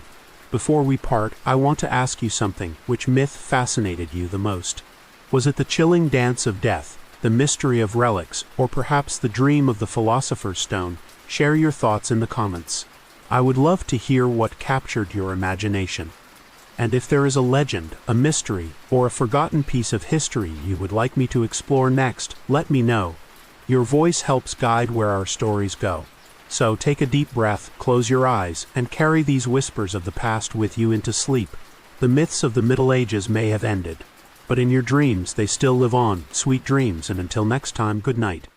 Before we part, I want to ask you something. Which myth fascinated you the most? Was it the chilling dance of death, the mystery of relics, or perhaps the dream of the philosopher's stone? Share your thoughts in the comments. I would love to hear what captured your imagination. And if there is a legend, a mystery, or a forgotten piece of history you would like me to explore next, let me know. Your voice helps guide where our stories go. So take a deep breath, close your eyes, and carry these whispers of the past with you into sleep. The myths of the Middle Ages may have ended, but in your dreams they still live on. Sweet dreams, and until next time, good night.